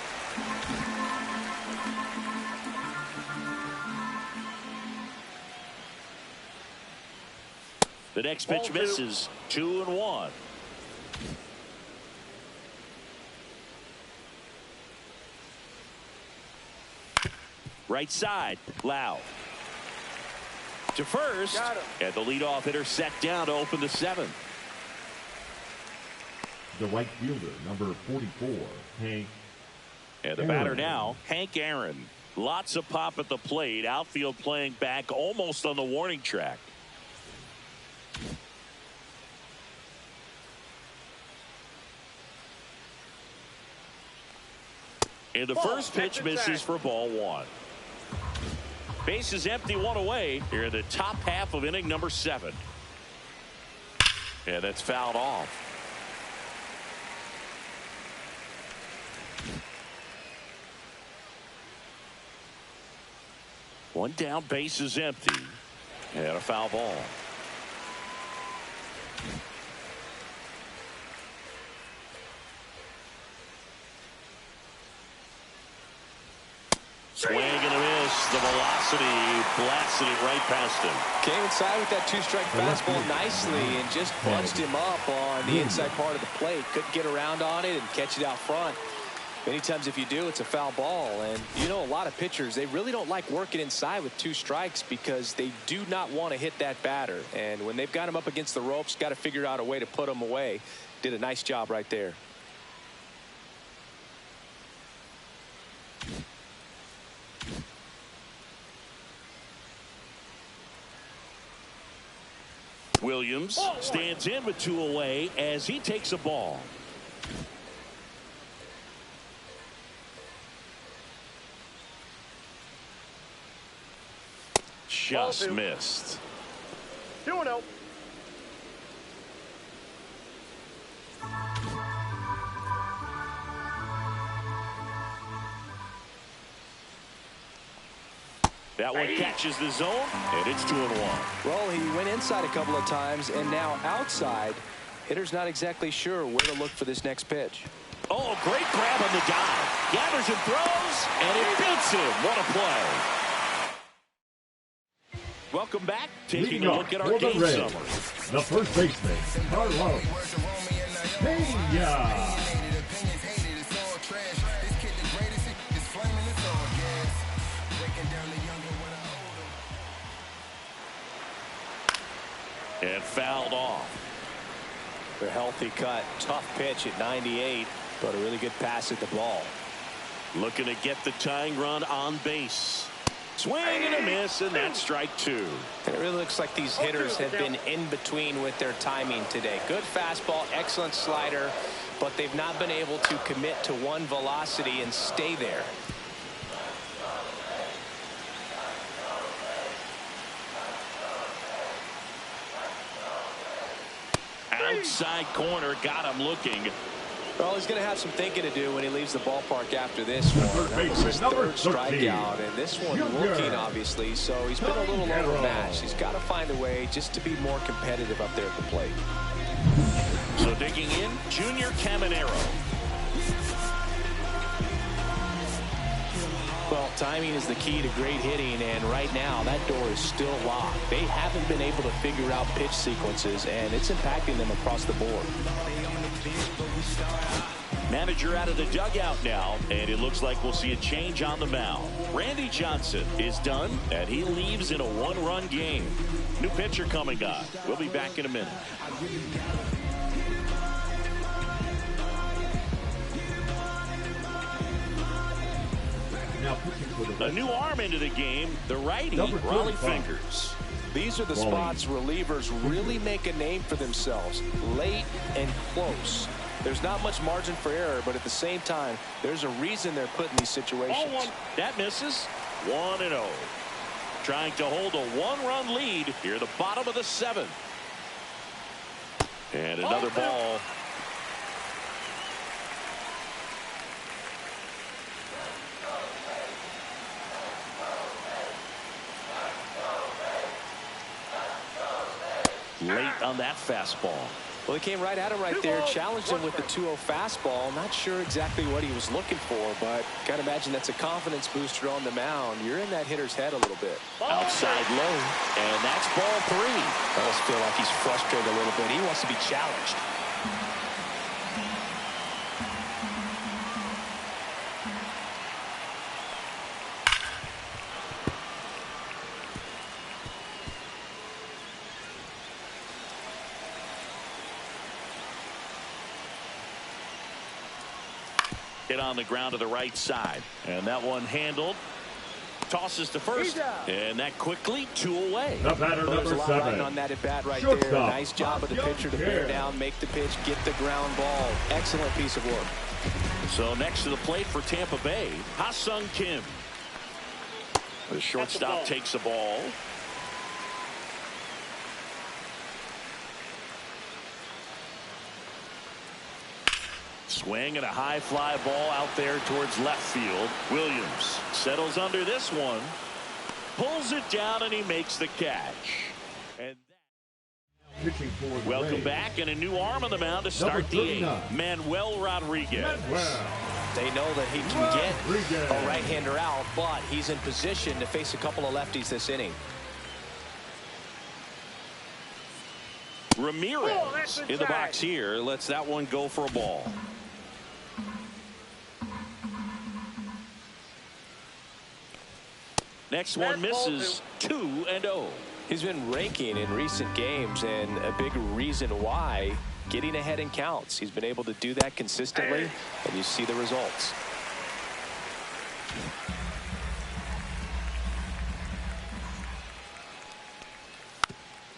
The next pitch misses. 2-1. Right side, Lau. To first, and the leadoff hitter set down to open the 7th. The right fielder, number 44, Hank. And the batter now, Hank Aaron. Lots of pop at the plate. Outfield playing back almost on the warning track. And the first pitch misses for ball 1. Base is empty, 1 away here in the top half of inning number 7. And that's fouled off. One down, base is empty, and a foul ball. Swing and a miss. The velocity blasted it right past him. Came inside with that 2-strike fastball nicely and just bunched him up on the inside part of the plate. Couldn't get around on it and catch it out front. Many times if you do, it's a foul ball. And you know, a lot of pitchers, they really don't like working inside with 2 strikes because they do not want to hit that batter. And when they've got him up against the ropes, got to figure out a way to put him away. Did a nice job right there. Williams stands in with 2 away as he takes a ball. Just missed. 2-0. That one catches the zone, and it's 2-1. Well, he went inside a couple of times, and now outside. Hitter's not exactly sure where to look for this next pitch. Oh, great grab on the dive. Gathers and throws, and it beats him. What a play. Welcome back. Taking a look at our game summary. The first baseman, Carlos Pena. And fouled off. A healthy cut. Tough pitch at 98, but a really good pass at the ball. Looking to get the tying run on base. Swing and a miss, and that's strike two. And it really looks like these hitters have been in between with their timing today. Good fastball, excellent slider, but they've not been able to commit to one velocity and stay there. Outside corner, got him looking. Well, he's going to have some thinking to do when he leaves the ballpark after this one. That was his third strikeout, and this one looking, obviously, so he's been a little overmatched. He's got to find a way just to be more competitive up there at the plate. So digging in, Junior Caminero. Well, timing is the key to great hitting, and right now that door is still locked. They haven't been able to figure out pitch sequences, and it's impacting them across the board. Manager out of the dugout now, and it looks like we'll see a change on the mound. Randy Johnson is done, and he leaves in a one-run game. New pitcher coming on. We'll be back in a minute. A new arm into the game, the righty, Raleigh Fingers. These are the spots relievers really make a name for themselves, late and close. There's not much margin for error, but at the same time, there's a reason they're put in these situations. That misses. 1-0. Trying to hold a one-run lead here, the bottom of the seventh. And another ball. Late on that fastball. Well, he came right at him right there, challenged him with the 2-0 fastball. Not sure exactly what he was looking for, but got to imagine that's a confidence booster on the mound. You're in that hitter's head a little bit. Outside low, and that's ball three. I almost feel like he's frustrated a little bit. He wants to be challenged. Hit on the ground to the right side, and that one handled. Tosses to first, and that quickly 2 away. The batter, well, there's a number lot 7. riding on that at bat right Shortstop. there. Nice job of the pitcher to bear down, make the pitch, get the ground ball. Excellent piece of work. So next to the plate for Tampa Bay, Ha-Sung Kim. The shortstop takes the ball. Swing and a high fly ball out there towards left field. Williams settles under this one, pulls it down, and he makes the catch. And welcome back, and a new arm on the mound to start the eighth. Manuel Rodriguez. They know that he can get a right-hander out, but he's in position to face a couple of lefties this inning. Ramirez in the box here lets that one go for a ball. Next one misses. 2-0. He's been raking in recent games, and a big reason why, getting ahead in counts. He's been able to do that consistently, and you see the results.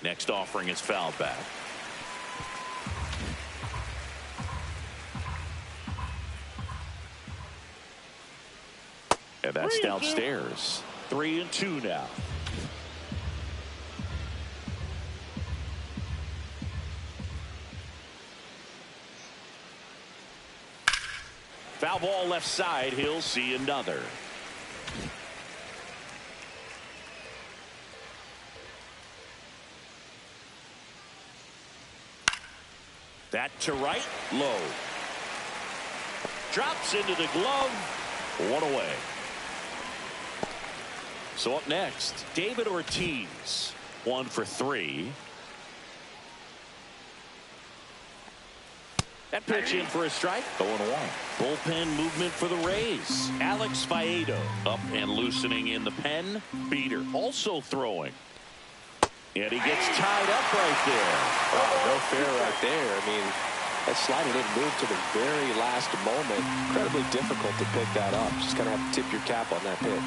Next offering is fouled back. And that's downstairs. 3-2 now. Foul ball left side. He'll see another. That to right, low. Drops into the glove. One away. So up next, David Ortiz. 1 for 3. That pitch in for a strike. 0-1. Bullpen movement for the Rays. Alex Faedo up and loosening in the pen. Beater also throwing. And he gets tied up right there. Wow, no fair right there. I mean, that slider didn't move to the very last moment. Incredibly difficult to pick that up. Just going to have to tip your cap on that pitch.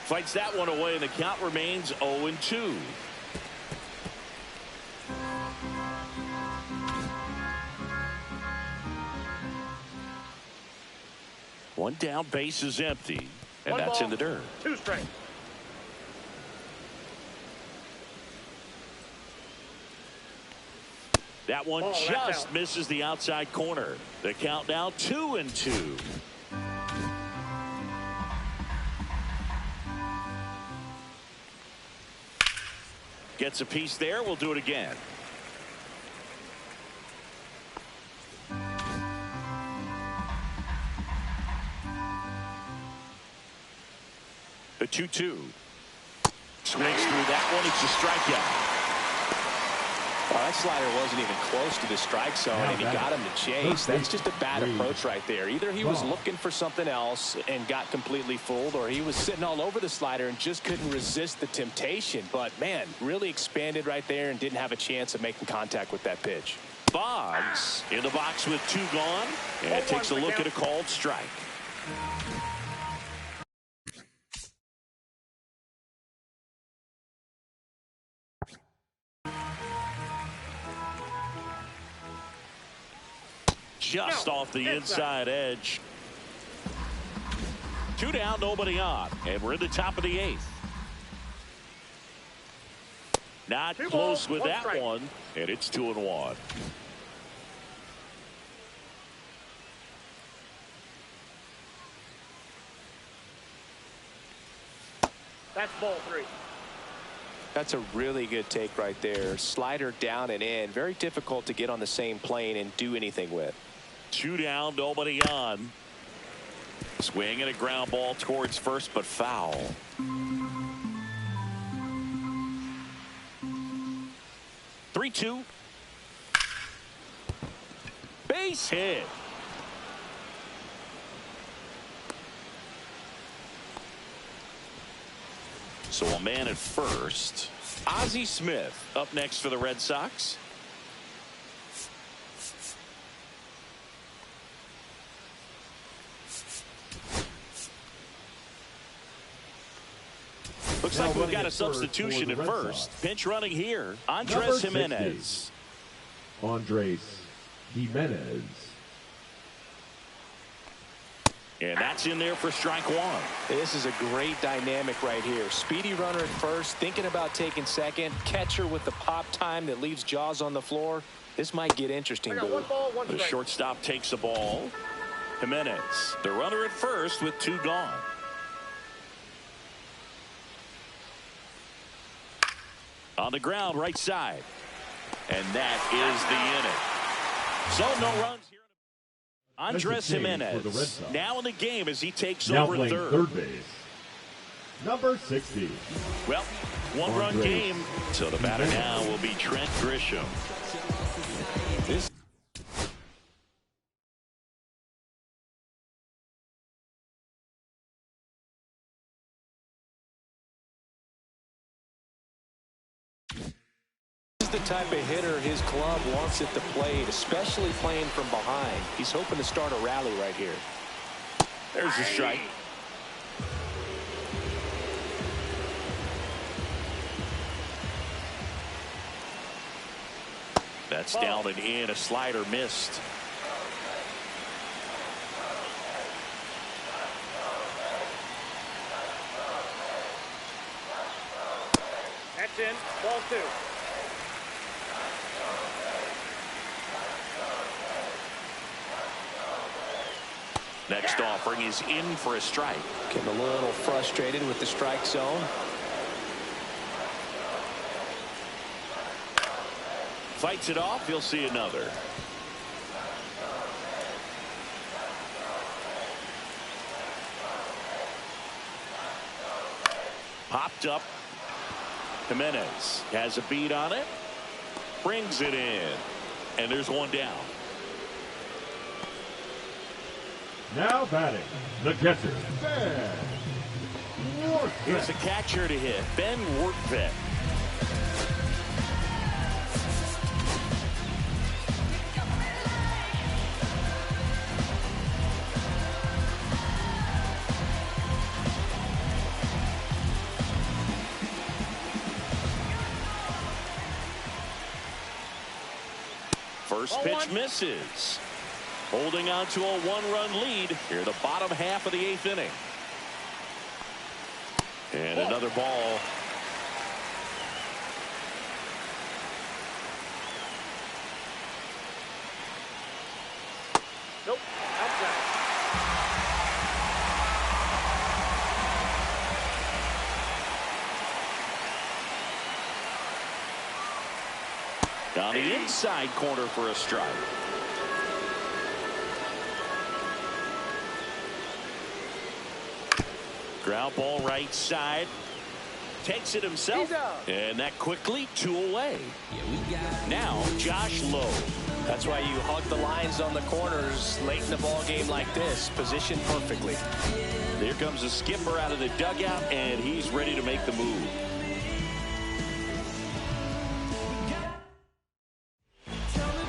Fights that one away, and the count remains 0-2. One down, base is empty, and One that's ball, in the dirt. 2 strikes. That one Ball, just misses the outside corner. The count now 2-2. Gets a piece there. We'll do it again. The 2-2. Swings through that one. It's a strikeout. Well, that slider wasn't even close to the strike zone, and he got him to chase. That's just a bad approach right there. Either he was looking for something else and got completely fooled, or he was sitting all over the slider and just couldn't resist the temptation. But, man, really expanded right there and didn't have a chance of making contact with that pitch. Boggs in the box with 2 gone, and takes a look at a called strike. Just off the inside edge. 2 down, nobody on, and we're in the top of the 8th. Not close with that one, and it's 2-1. That's ball 3. That's a really good take right there. Slider down and in. Very difficult to get on the same plane and do anything with. 2 down, nobody on. Swing and a ground ball towards first, but foul. 3-2. Base hit. So a man at first. Ozzie Smith up next for the Red Sox. Looks like we've got a substitution at first. Pinch running here. Andres Jimenez. Andres Jimenez. And that's in there for strike 1. This is a great dynamic right here. Speedy runner at first, thinking about taking second. Catcher with the pop time that leaves Jaws on the floor. This might get interesting, Boo. The shortstop takes the ball. Jimenez, the runner at first with 2 gone. On the ground, right side. And that is the inning. So no runs here. Andres Jimenez now in the game as he takes over third base. Number 60. Well, 1-run game. So the batter now will be Trent Grisham. This is the type of hitter his club wants at the plate, especially playing from behind. He's hoping to start a rally right here. There's a strike. That's down and in. A slider missed. That's in. Ball 2. Next offering is in for a strike. Getting a little frustrated with the strike zone. Fights it off. He'll see another. Popped up. Jimenez has a beat on it. Brings it in. And there's one down. Now batting, the catcher, Ben Workvet. Here's the catcher to hit, Ben Workvet. First pitch misses. Holding on to a one-run lead here in the bottom half of the 8th inning. And another ball. Nope. Outside. Down the inside corner for a strike. Ground ball right side. Takes it himself. And that quickly 2 away. Now Josh Lowe. That's why you hug the lines on the corners late in the ball game like this. Positioned perfectly. Here comes the skipper out of the dugout, and he's ready to make the move.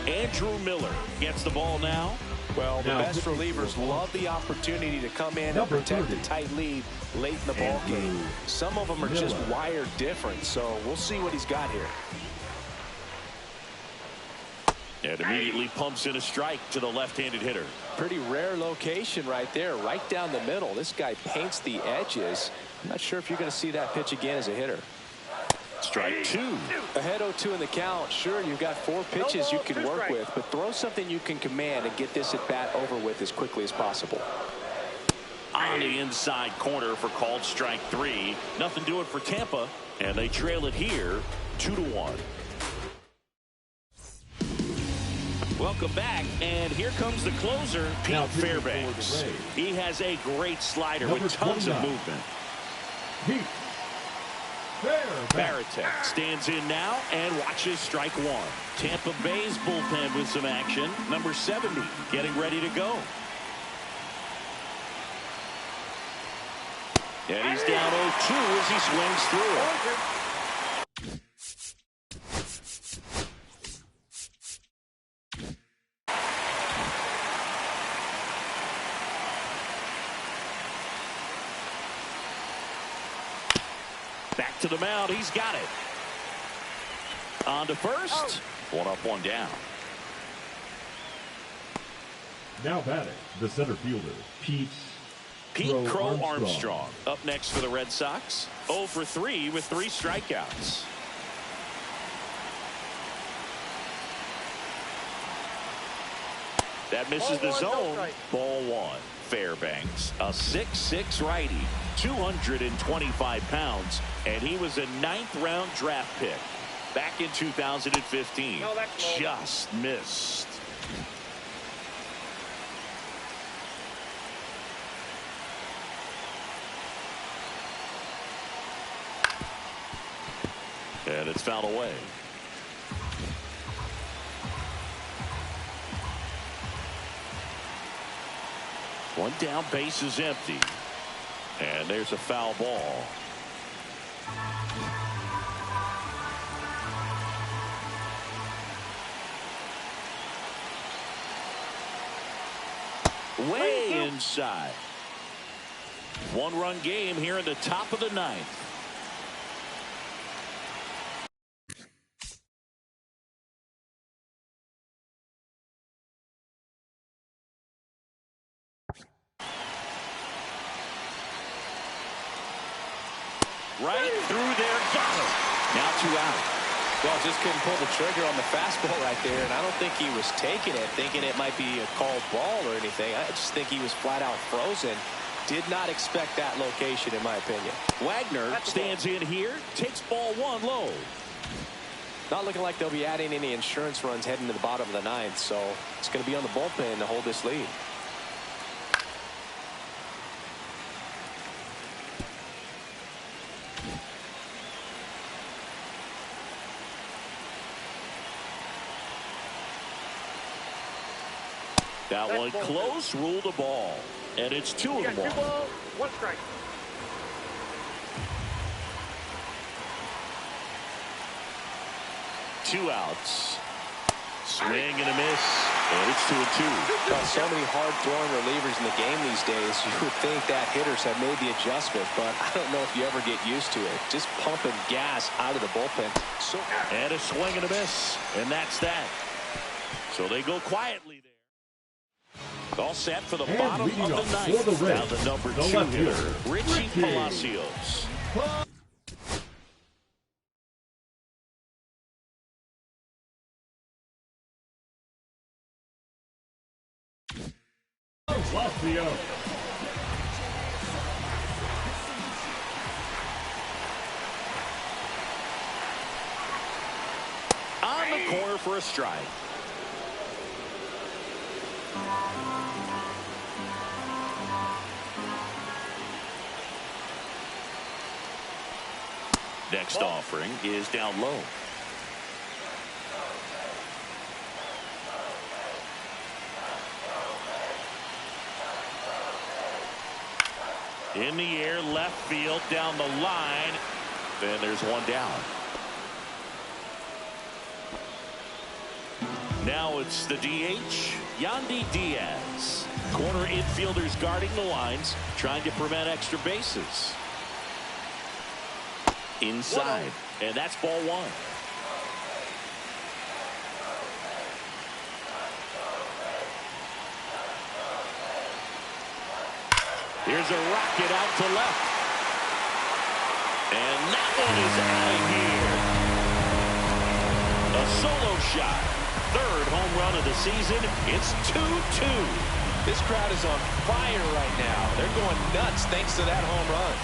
Andrew Miller gets the ball now. Well, the best relievers love the opportunity to come in and protect a tight lead late in the ball game. Some of them are just wired different, so we'll see what he's got here. And immediately pumps in a strike to the left-handed hitter. Pretty rare location right there, right down the middle. This guy paints the edges. I'm not sure if you're going to see that pitch again as a hitter. Strike 2. Ahead 0-2 in the count. Sure, you've got 4 pitches you can work with, but throw something you can command and get this at bat over with as quickly as possible. On the inside corner for called strike 3. Nothing doing for Tampa, and they trail it here 2-1. Welcome back, and here comes the closer, Pete Fairbanks. He has a great slider with tons of movement. Pete Baratek stands in now and watches strike 1. Tampa Bay's bullpen with some action. Number 70 getting ready to go. And he's down 0-2 as he swings through it. Back to the mound. He's got it. On to first. 1 up, 1 down. Now batting, the center fielder, Pete Crow Armstrong. Up next for the Red Sox. 0 for 3 with 3 strikeouts. That misses the zone. Ball 1. Fairbanks, a 6'6" righty, 225 pounds, and he was a 9th-round draft pick back in 2015. Just missed. And it's fouled away. One down, base is empty. And there's a foul ball. Way inside. 1-run game here in the top of the 9th. Right through there, got it. Now 2 out. Well, just couldn't pull the trigger on the fastball right there, and I don't think he was taking it, thinking it might be a called ball or anything. I just think he was flat out frozen. Did not expect that location, in my opinion. Wagner stands in here, takes ball 1 low. Not looking like they'll be adding any insurance runs heading to the bottom of the ninth, so it's going to be on the bullpen to hold this lead. That one close, ruled the ball. And it's 2 of them. 2 balls, 1 strike. Two outs. Swing and a miss. And it's 2-2. Got so many hard-throwing relievers in the game these days. You would think that hitters have made the adjustment, but I don't know if you ever get used to it. Just pumping gas out of the bullpen. And a swing and a miss. And that's that. So they go quietly there. All set for the bottom of the ninth. Now the number 2 hitter, Richie Palacios. On the corner for a strike. Next offering is down low. In the air, left field, down the line. Then there's one down. Now it's the DH, Yandy Diaz. Corner infielders guarding the lines, trying to prevent extra bases. Inside, and that's ball 1. Here's a rocket out to left. And that one is out of here. A solo shot. 3rd home run of the season. It's 2-2. This crowd is on fire right now. They're going nuts thanks to that home run.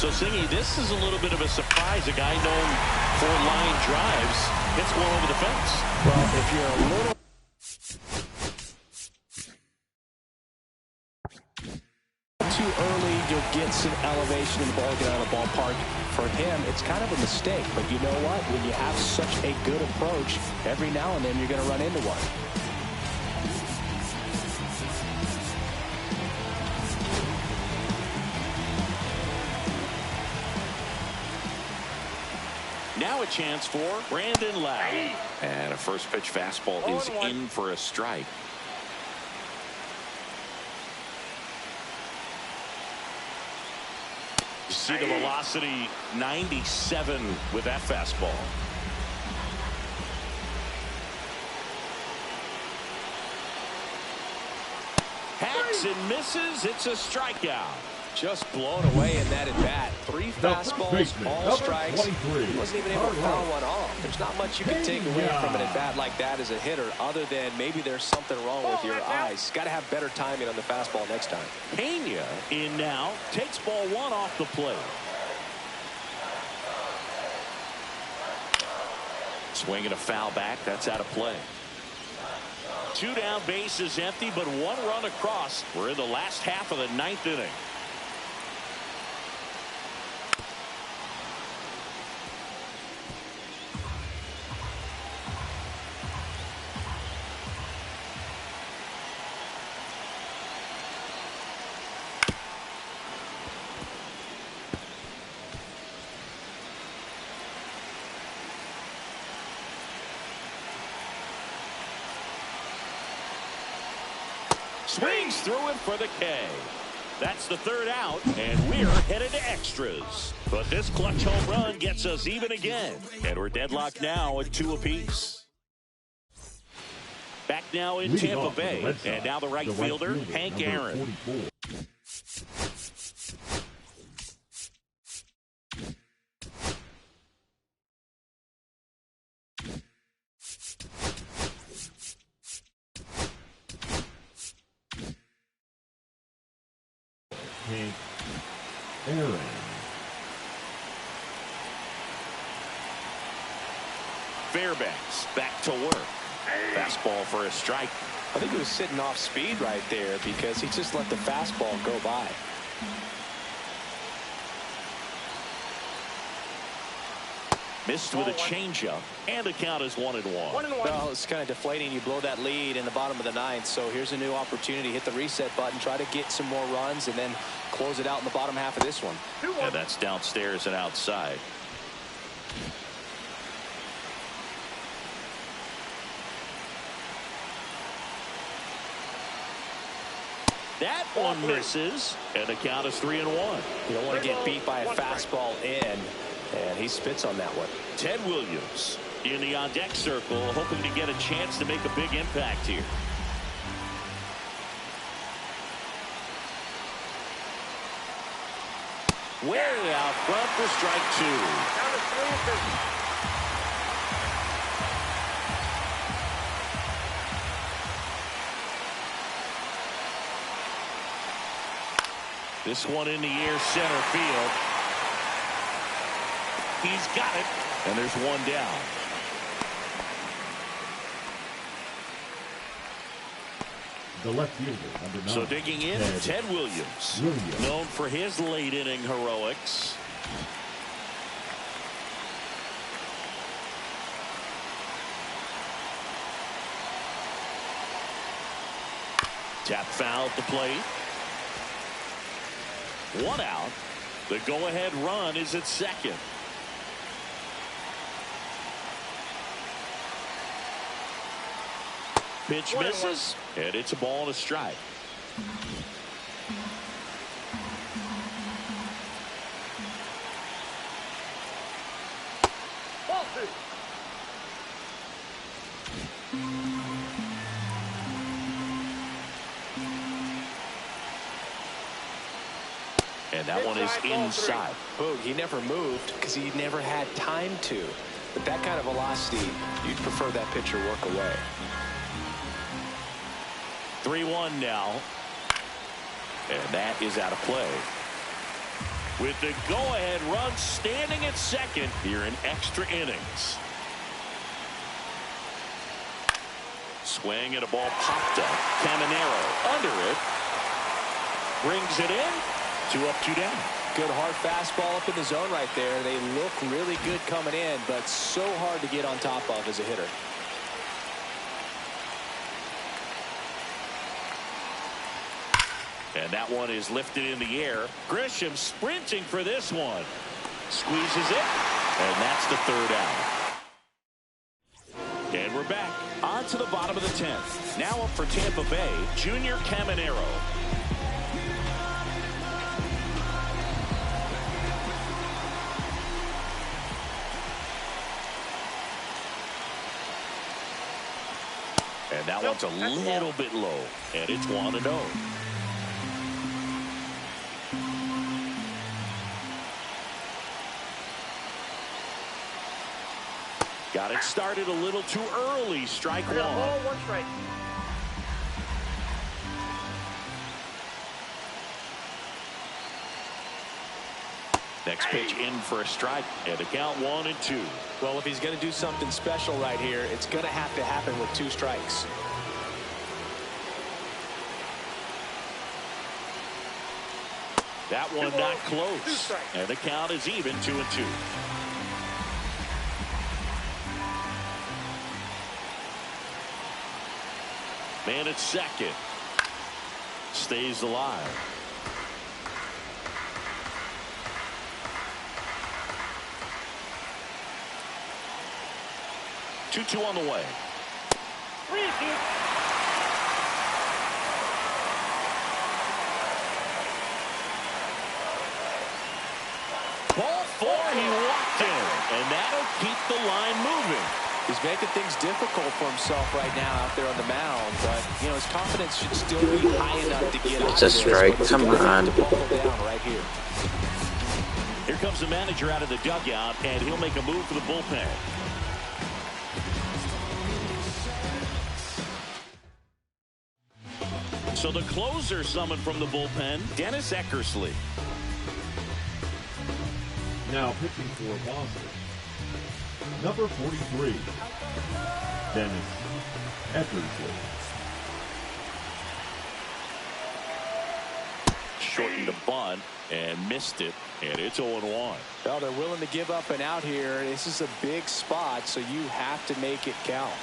So, Singy, this is a little bit of a surprise. A guy known for line drives hits one over the fence. Well, if you're a little too early, you'll get some elevation in the ball, get out of the ballpark. For him, it's kind of a mistake. But you know what? When you have such a good approach, every now and then you're going to run into one. Now a chance for Brandon Lowe. And a first pitch fastball is in for a strike. You see the velocity 97 with that fastball. Hacks and misses. It's a strikeout. Just blown away in that at-bat. 3 fastballs, all strikes. He wasn't even able to foul one off. There's not much you can take away from an at-bat like that as a hitter other than maybe there's something wrong with your eyes. Got to have better timing on the fastball next time. Pena in now. Takes ball 1 off the plate. Swinging a foul back. That's out of play. 2 down, bases empty, but 1 run across. We're in the last half of the 9th inning. Swings through it for the K. That's the 3rd out, and we're headed to extras. But this clutch home run gets us even again. And we're deadlocked now at 2 apiece. Back now in Tampa Bay, and now the right fielder, Hank Aaron. Hank Aaron. Fairbanks back to work. Fastball for a strike. I think he was sitting off speed right there because he just let the fastball go by. Missed with a changeup, and the count is 1-1. Well, it's kind of deflating. You blow that lead in the bottom of the ninth, so here's a new opportunity. Hit the reset button, try to get some more runs, and then close it out in the bottom half of this one. And that's downstairs and outside. That one misses, and the count is 3-1. You don't want to get beat by a fastball in, and he spits on that one. Ted Williams in the on-deck circle, hoping to get a chance to make a big impact here. Way out front for strike two. Down to 3-2. This one in the air, center field. He's got it, and there's one down. The left fielder, number 9. So digging in, Ted Williams. Known for his late inning heroics. Tap foul at the plate. One out. The go-ahead run is at second. Pitch misses, and it's a ball and a strike. Ball 2. And that one is inside. Boog, he never moved because he never had time to. But that kind of velocity, you'd prefer that pitcher work away. 3-1 now. And that is out of play. With the go-ahead run standing at second here in extra innings. Swing and a ball popped up. Caminero under it. Brings it in. 2 up, 2 down. Good hard fastball up in the zone right there. They look really good coming in, but so hard to get on top of as a hitter. And that one is lifted in the air. Grisham sprinting for this one. Squeezes it, and that's the 3rd out. And we're back on to the bottom of the 10th. Now up for Tampa Bay, Junior Caminero. And that one's a little bit low, and it's 1-0. Got it started a little too early. Strike 1. Ball 1 strike. Next pitch in for a strike, and the count 1-2. Well, if he's going to do something special right here, it's going to have to happen with 2 strikes. That one not close, and the count is even 2-2. Man at second. Stays alive. 2-2 on the way. 3-2. Ball 4, he walked in, and that'll keep the line moving. He's making things difficult for himself right now out there on the mound, but you know his confidence should still be high enough to get out It's a strike. Come on. to buckle down right here. Here comes the manager out of the dugout, and he'll make a move for the bullpen. So the closer summoned from the bullpen, Dennis Eckersley. Now pitching for Boston, number 43, Dennis Eckersley. Shortened the bunt and missed it, and it's 0-1. Well, they're willing to give up and out here. This is a big spot, so you have to make it count.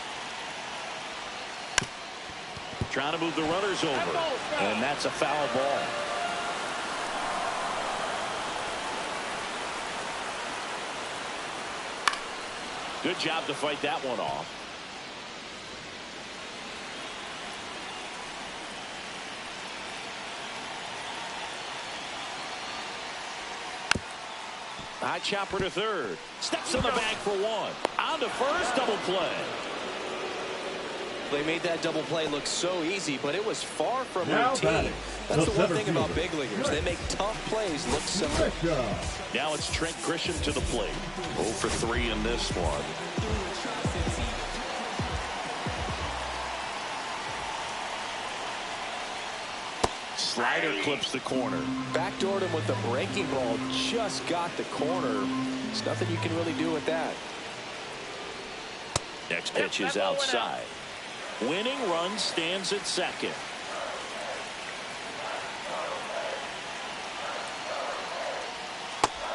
Trying to move the runners over, and that's a foul ball. Good job to fight that one off. High chopper to third. Steps in the bag for one. On to first, double play. They made that double play look so easy, but it was far from Now routine. That's the one thing about fielder, big leaguers. They make tough plays look simple. Now it's Trent Grisham to the plate. 0 for 3 in this one. Slider clips the corner. Backdoored him with the breaking ball. Just got the corner. There's nothing you can really do with that. Next pitch is outside. Winning run stands at second.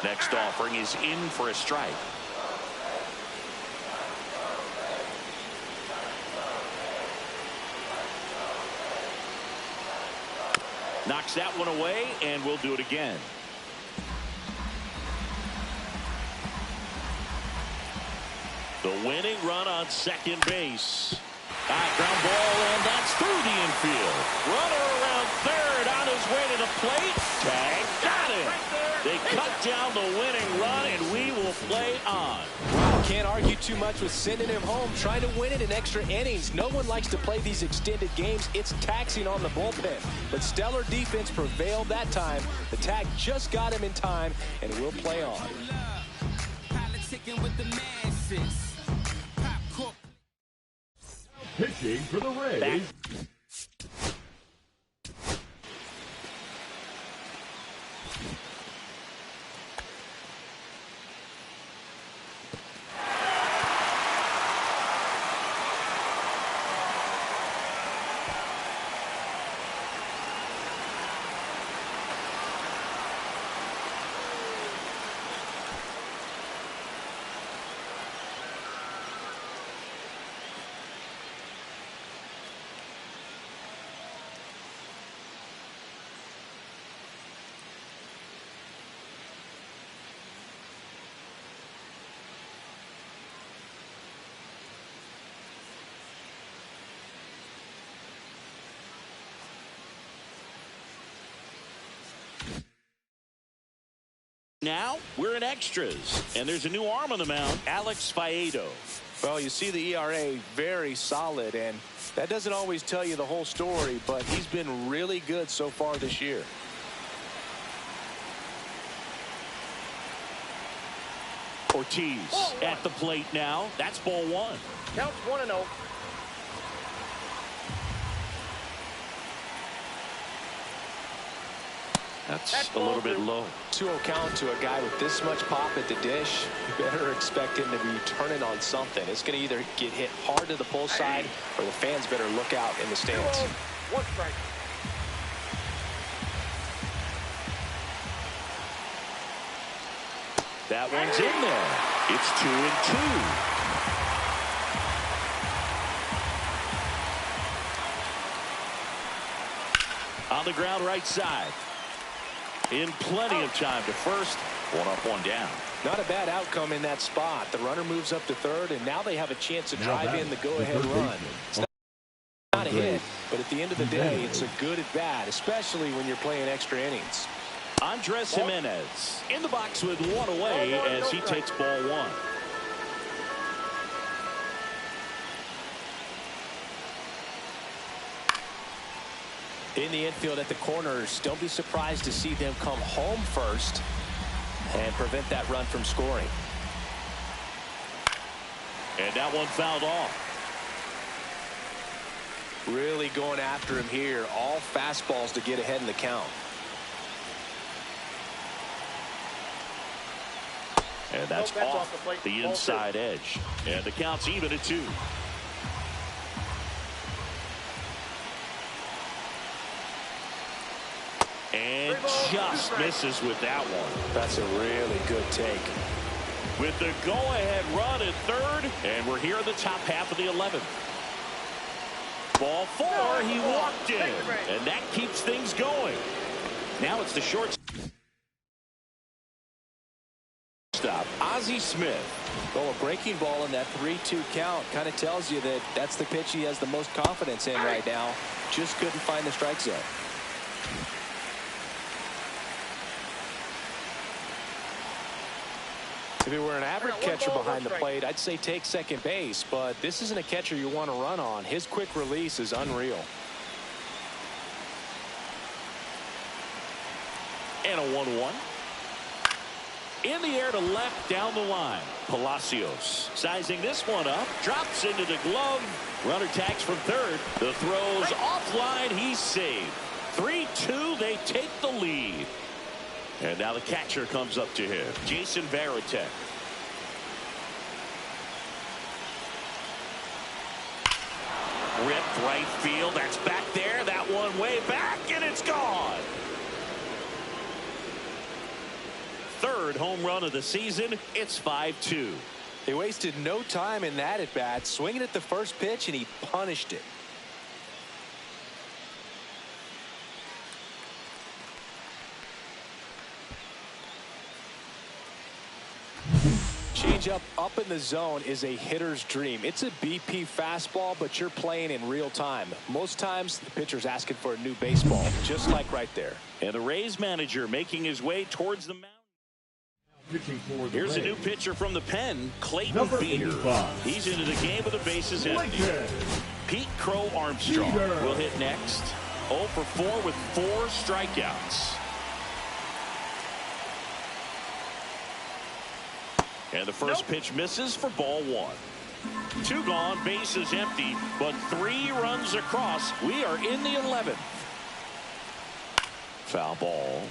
Next offering is in for a strike. Knocks that one away, and we'll do it again. The winning run on second base. Ground ball, and that's through the infield. Runner around third on his way to the plate. Tag, got him. They cut down the winning run, and we will play on. Wow, can't argue too much with sending him home, trying to win it in extra innings. No one likes to play these extended games. It's taxing on the bullpen. But stellar defense prevailed that time. The tag just got him in time, and we'll play on. Pitching for the Rays, Now we're in extras, and there's a new arm on the mound, Alex Faedo. Well, you see the ERA very solid, and that doesn't always tell you the whole story, but he's been really good so far this year. Ortiz at the plate now. That's ball one. Counts 1-0. That's a little bit low. 2-0 count to a guy with this much pop at the dish. You better expect him to be turning on something. It's going to either get hit hard to the pull side, or the fans better look out in the stands. 1 strike. That one's in there. It's 2-2. On the ground right side. In plenty of time to first. 1 up, 1 down. Not a bad outcome in that spot. The runner moves up to third, and now they have a chance to drive in the go-ahead run. It's not a hit, but at the end of the day, it's a good at bat, especially when you're playing extra innings. Andres Jimenez in the box with 1 away as he takes ball 1. In the infield at the corners, don't be surprised to see them come home first and prevent that run from scoring. And that one fouled off. Really going after him here. All fastballs to get ahead in the count. And that's off the inside edge. And the count's even at 2. And just misses with that one. That's a really good take. With the go-ahead run at 3rd, and we're here in the top half of the 11th. Ball 4, he walked in, and that keeps things going. Now it's the short stop, Ozzie Smith. Well, a breaking ball in that 3-2 count kind of tells you that that's the pitch he has the most confidence in right now. Just couldn't find the strike zone. If it were an average catcher behind the plate, I'd say take second base, but this isn't a catcher you want to run on. His quick release is unreal. And a 1-1. In the air to left down the line. Palacios sizing this one up. Drops into the glove. Runner tags from 3rd. The throw's offline. He's saved. 3-2. They take the lead. And now the catcher comes up to him. Jason Varitek. Ripped right field. That's back there. That one way back, and it's gone. 3rd home run of the season. It's 5-2. They wasted no time in that at bat, swinging at the first pitch, and he punished it. Changeup up in the zone is a hitter's dream. It's a BP fastball, but you're playing in real time. Most times the pitcher's asking for a new baseball, just like right there. And the Rays manager making his way towards the mound. Here's a new pitcher from the pen, Clayton Beeter. He's into the game with the bases empty. Pete Crow Armstrong will hit next. 0 for 4 with 4 strikeouts. And the first pitch misses for ball 1. 2 gone, bases empty, but 3 runs across. We are in the 11th. Foul ball.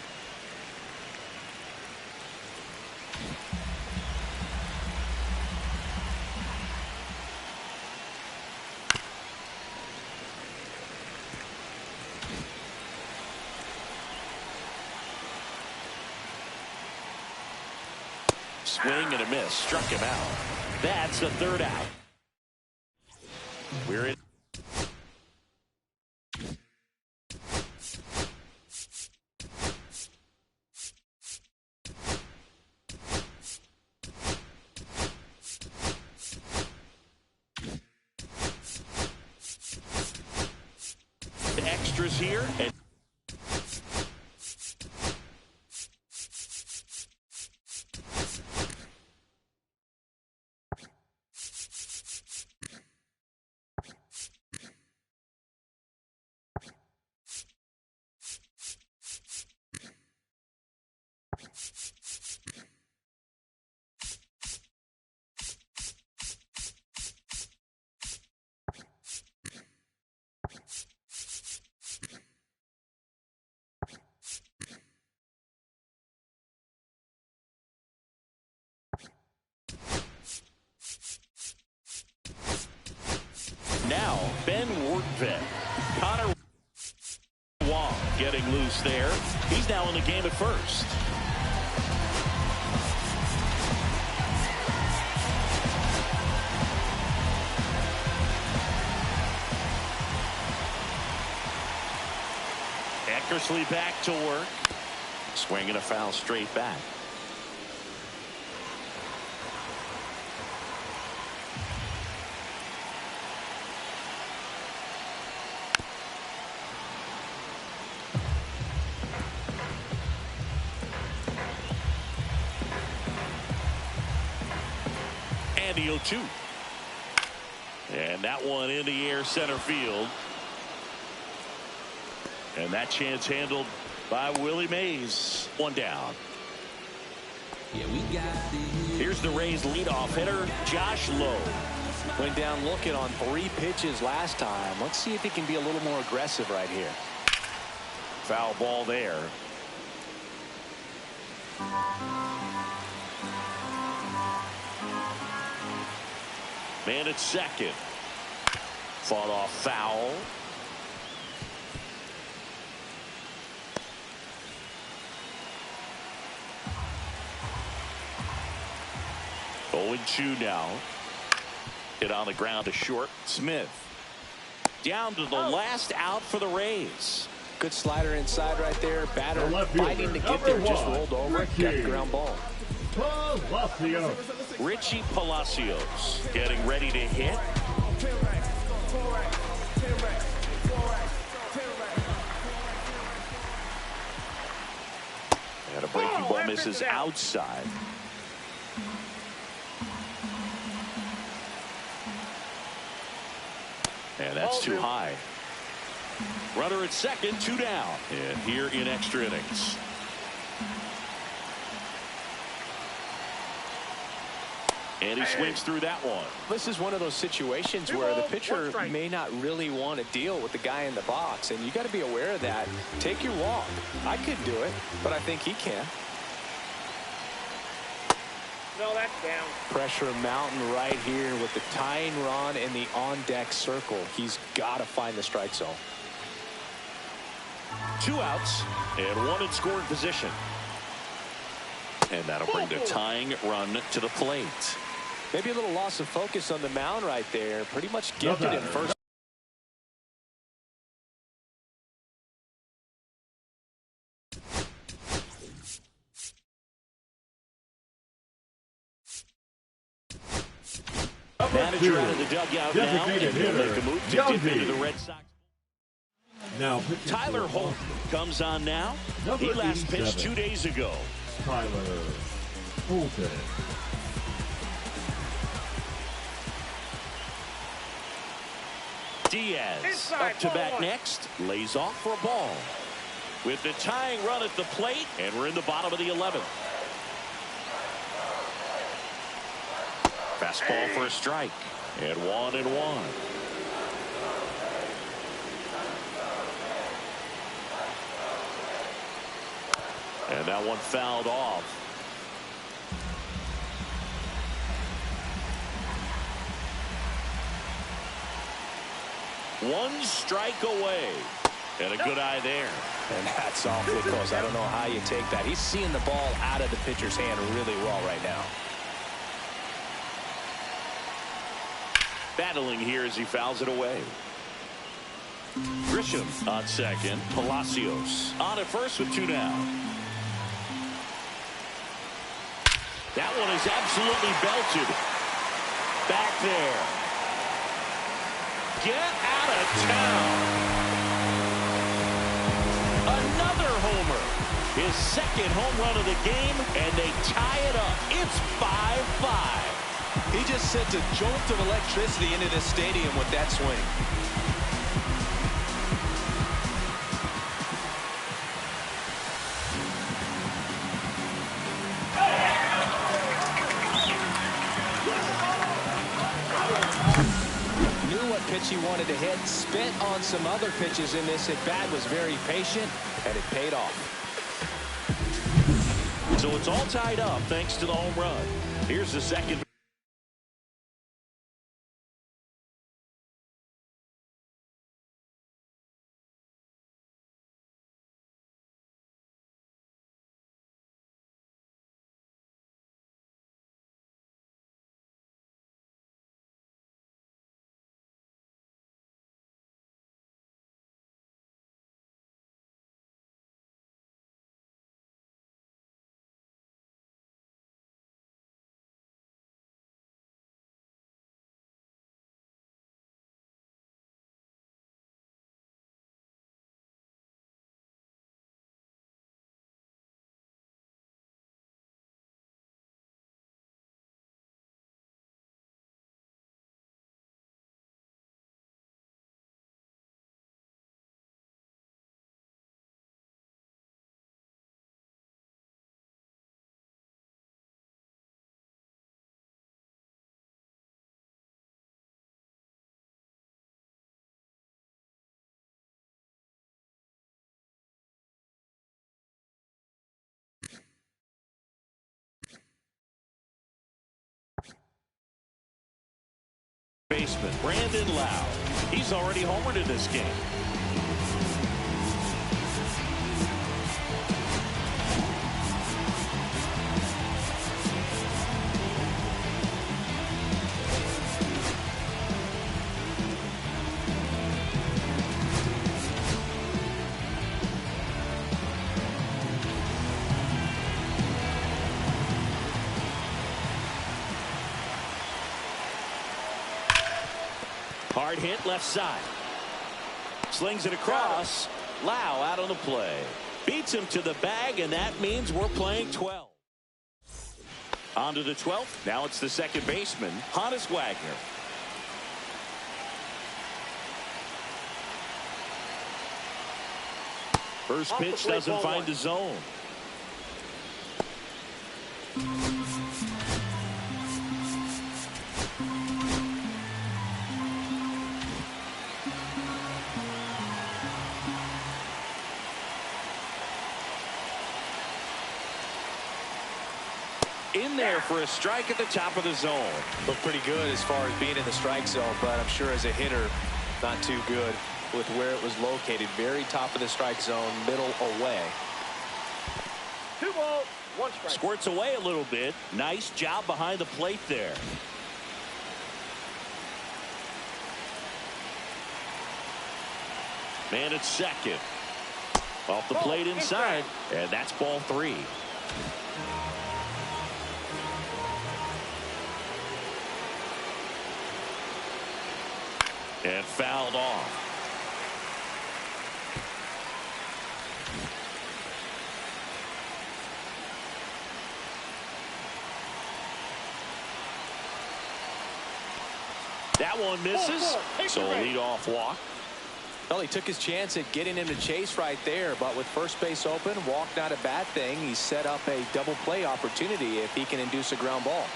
Swing and a miss. Struck him out. That's the 3rd out. We're in. The extras here. And now Ben Wortvet. Connor Wong getting loose there. He's now in the game at first. Eckersley back to work. Swinging a foul straight back. And the 0-2. And that one in the air center field. And that chance handled by Willie Mays. 1 down. Yeah, we got Here's the Rays leadoff hitter, Josh Lowe. Went down looking on 3 pitches last time. Let's see if he can be a little more aggressive right here. Foul ball there. Man at second. Fought off foul. Oh, 0-2 now. Hit on the ground to short. Smith. Down to the last out for the Rays. Good slider inside right there. Batter fighting to get there. Just rolled over. Got the ground ball. Richie Palacios getting ready to hit. And a breaking ball misses outside. And that's too high. Runner at second, 2 down. And here in extra innings. And he swings through that one. This is one of those situations where the pitcher may not really want to deal with the guy in the box, and you got to be aware of that. Take your walk. I could do it, but I think he can. No, that's down. Pressure mountain right here with the tying run in the on-deck circle. He's got to find the strike zone. 2 outs and 1 in scoring position. And that'll bring the tying run to the plate. Maybe a little loss of focus on the mound right there. Pretty much gifted in first. Manager out of the dugout now. And he'll make a move to dip into the Red Sox. Now, Tyler Holt comes on now. He last pitched 2 days ago. Tyler Holton. Diaz up to bat next. Lays off for a ball. With the tying run at the plate. And we're in the bottom of the 11th. Fastball for a strike. And 1-1. And that one fouled off. One strike away. And a good eye there. And that's awfully close. I don't know how you take that. He's seeing the ball out of the pitcher's hand really well right now. Battling here as he fouls it away. Grisham on second. Palacios on at first with 2 down. That one is absolutely belted. Back there. Get out of town. Another homer. His second home run of the game, and they tie it up. It's 5-5. He just sent a jolt of electricity into this stadium with that swing. He wanted to hit, spent on some other pitches in this at bat, was very patient, and it paid off. So it's all tied up thanks to the home run. Here's the second. baseman, Brandon Lau. He's already homered in this game. Hard hit left side. Slings it across. Lau out on the play. Beats him to the bag, and that means we're playing 12. On to the 12th. Now it's the second baseman, Honus Wagner. First pitch doesn't find the zone. In there for a strike at the top of the zone. Looked pretty good as far as being in the strike zone, but I'm sure as a hitter, not too good with where it was located. Very top of the strike zone, middle away. 2 balls, 1 strike. Squirts away a little bit. Nice job behind the plate there. Man at second. Off the plate inside, and that's ball 3. And fouled off. That one misses. So a leadoff walk. Well, he took his chance at getting him to chase right there, but with first base open, walk not a bad thing. He set up a double play opportunity if he can induce a ground ball.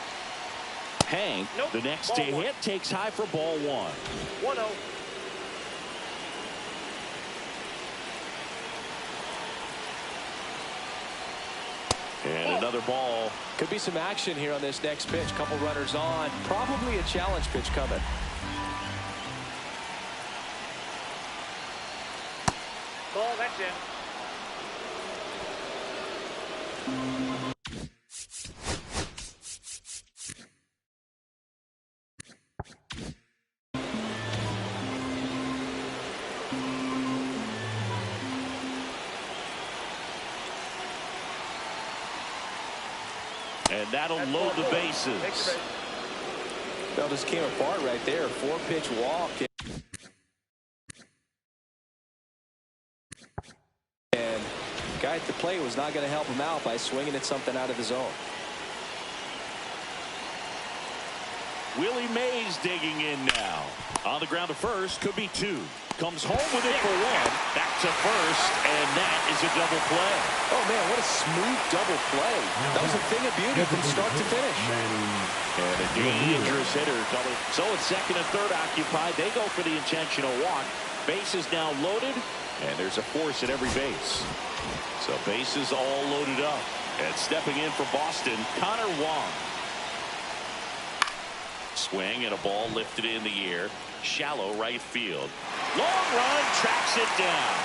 Hank, the next to hit, takes high for ball 1. 1-0. And another ball. Could be some action here on this next pitch. Couple runners on. Probably a challenge pitch coming. Ball, that's in. And that'll load the bases. Well, just came apart right there. 4-pitch walk. And the guy at the plate was not going to help him out by swinging at something out of the zone. Willie Mays digging in now. On the ground to first, could be 2. Comes home with it for 1. Back to first, and that is a double play. Oh, man, what a smooth double play. That was a thing of beauty from start to finish. And a dangerous hitter. So it's second and third occupied. They go for the intentional walk. Base is now loaded, and there's a force at every base. So bases all loaded up. And stepping in for Boston, Connor Wong. Swing and a ball lifted in the air. Shallow right field. Long run, tracks it down.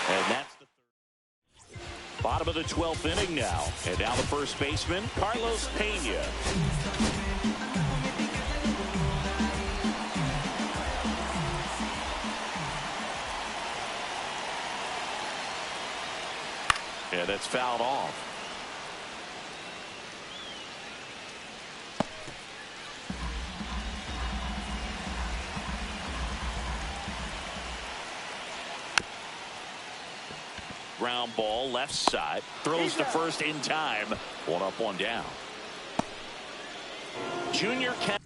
And that's the third. Bottom of the 12th inning now. And now the first baseman, Carlos Pena. And that's fouled off. Ground ball left side. Throws to first in time. 1 up, 1 down. Junior Ken.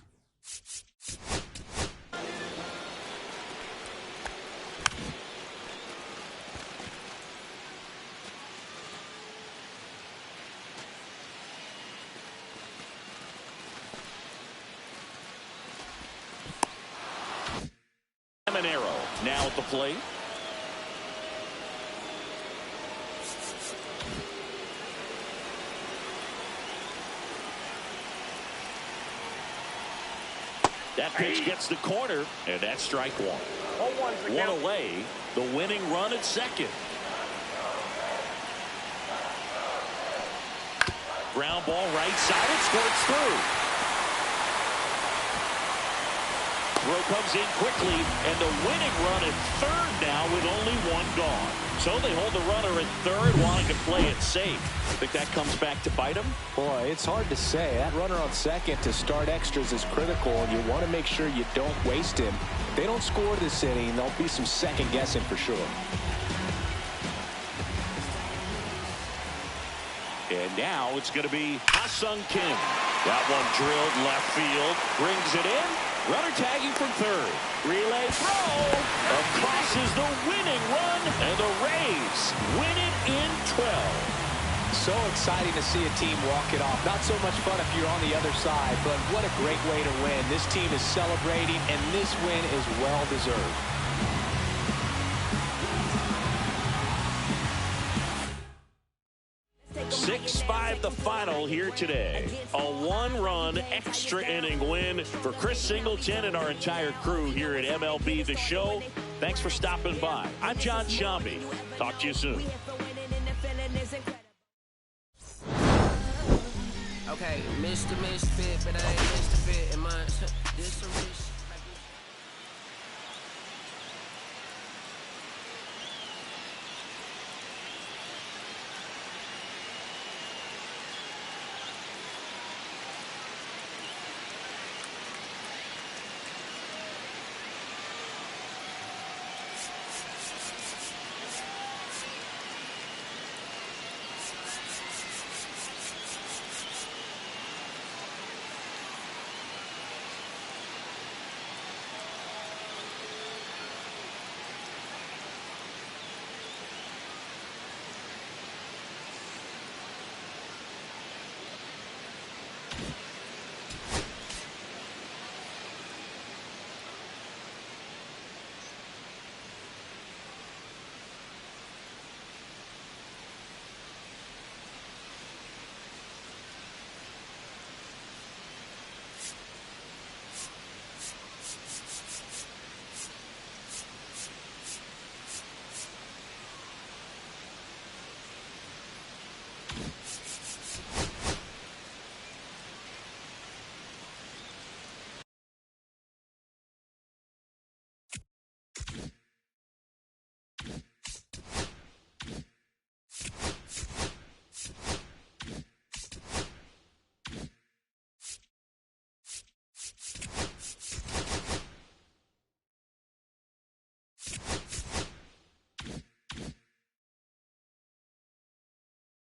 Now at the plate. That pitch gets the corner, and that's strike one. 0-1's the One count. away, the winning run at second. Ground ball right side, it squirts through. Throw comes in quickly, and the winning run at third now with only one gone. So they hold the runner at third, wanting to play it safe. Think that comes back to bite them? Boy, it's hard to say. That runner on second to start extras is critical, and you want to make sure you don't waste him. If they don't score this inning, there'll be some second guessing for sure. And now it's going to be Ha-Sung Kim. That one drilled left field, brings it in. Runner tagging from third. Relay throw. Across is the winning run, and the Rays win it in 12. So exciting to see a team walk it off. Not so much fun if you're on the other side, but what a great way to win. This team is celebrating, and this win is well deserved. 6-5 the final here today. A one-run extra inning win for Chris Singleton and our entire crew here at MLB The Show. Thanks for stopping by. I'm John Shambi. Talk to you soon. Okay, Mr. Misfit, but I ain't Mr. Fit in my this some rich.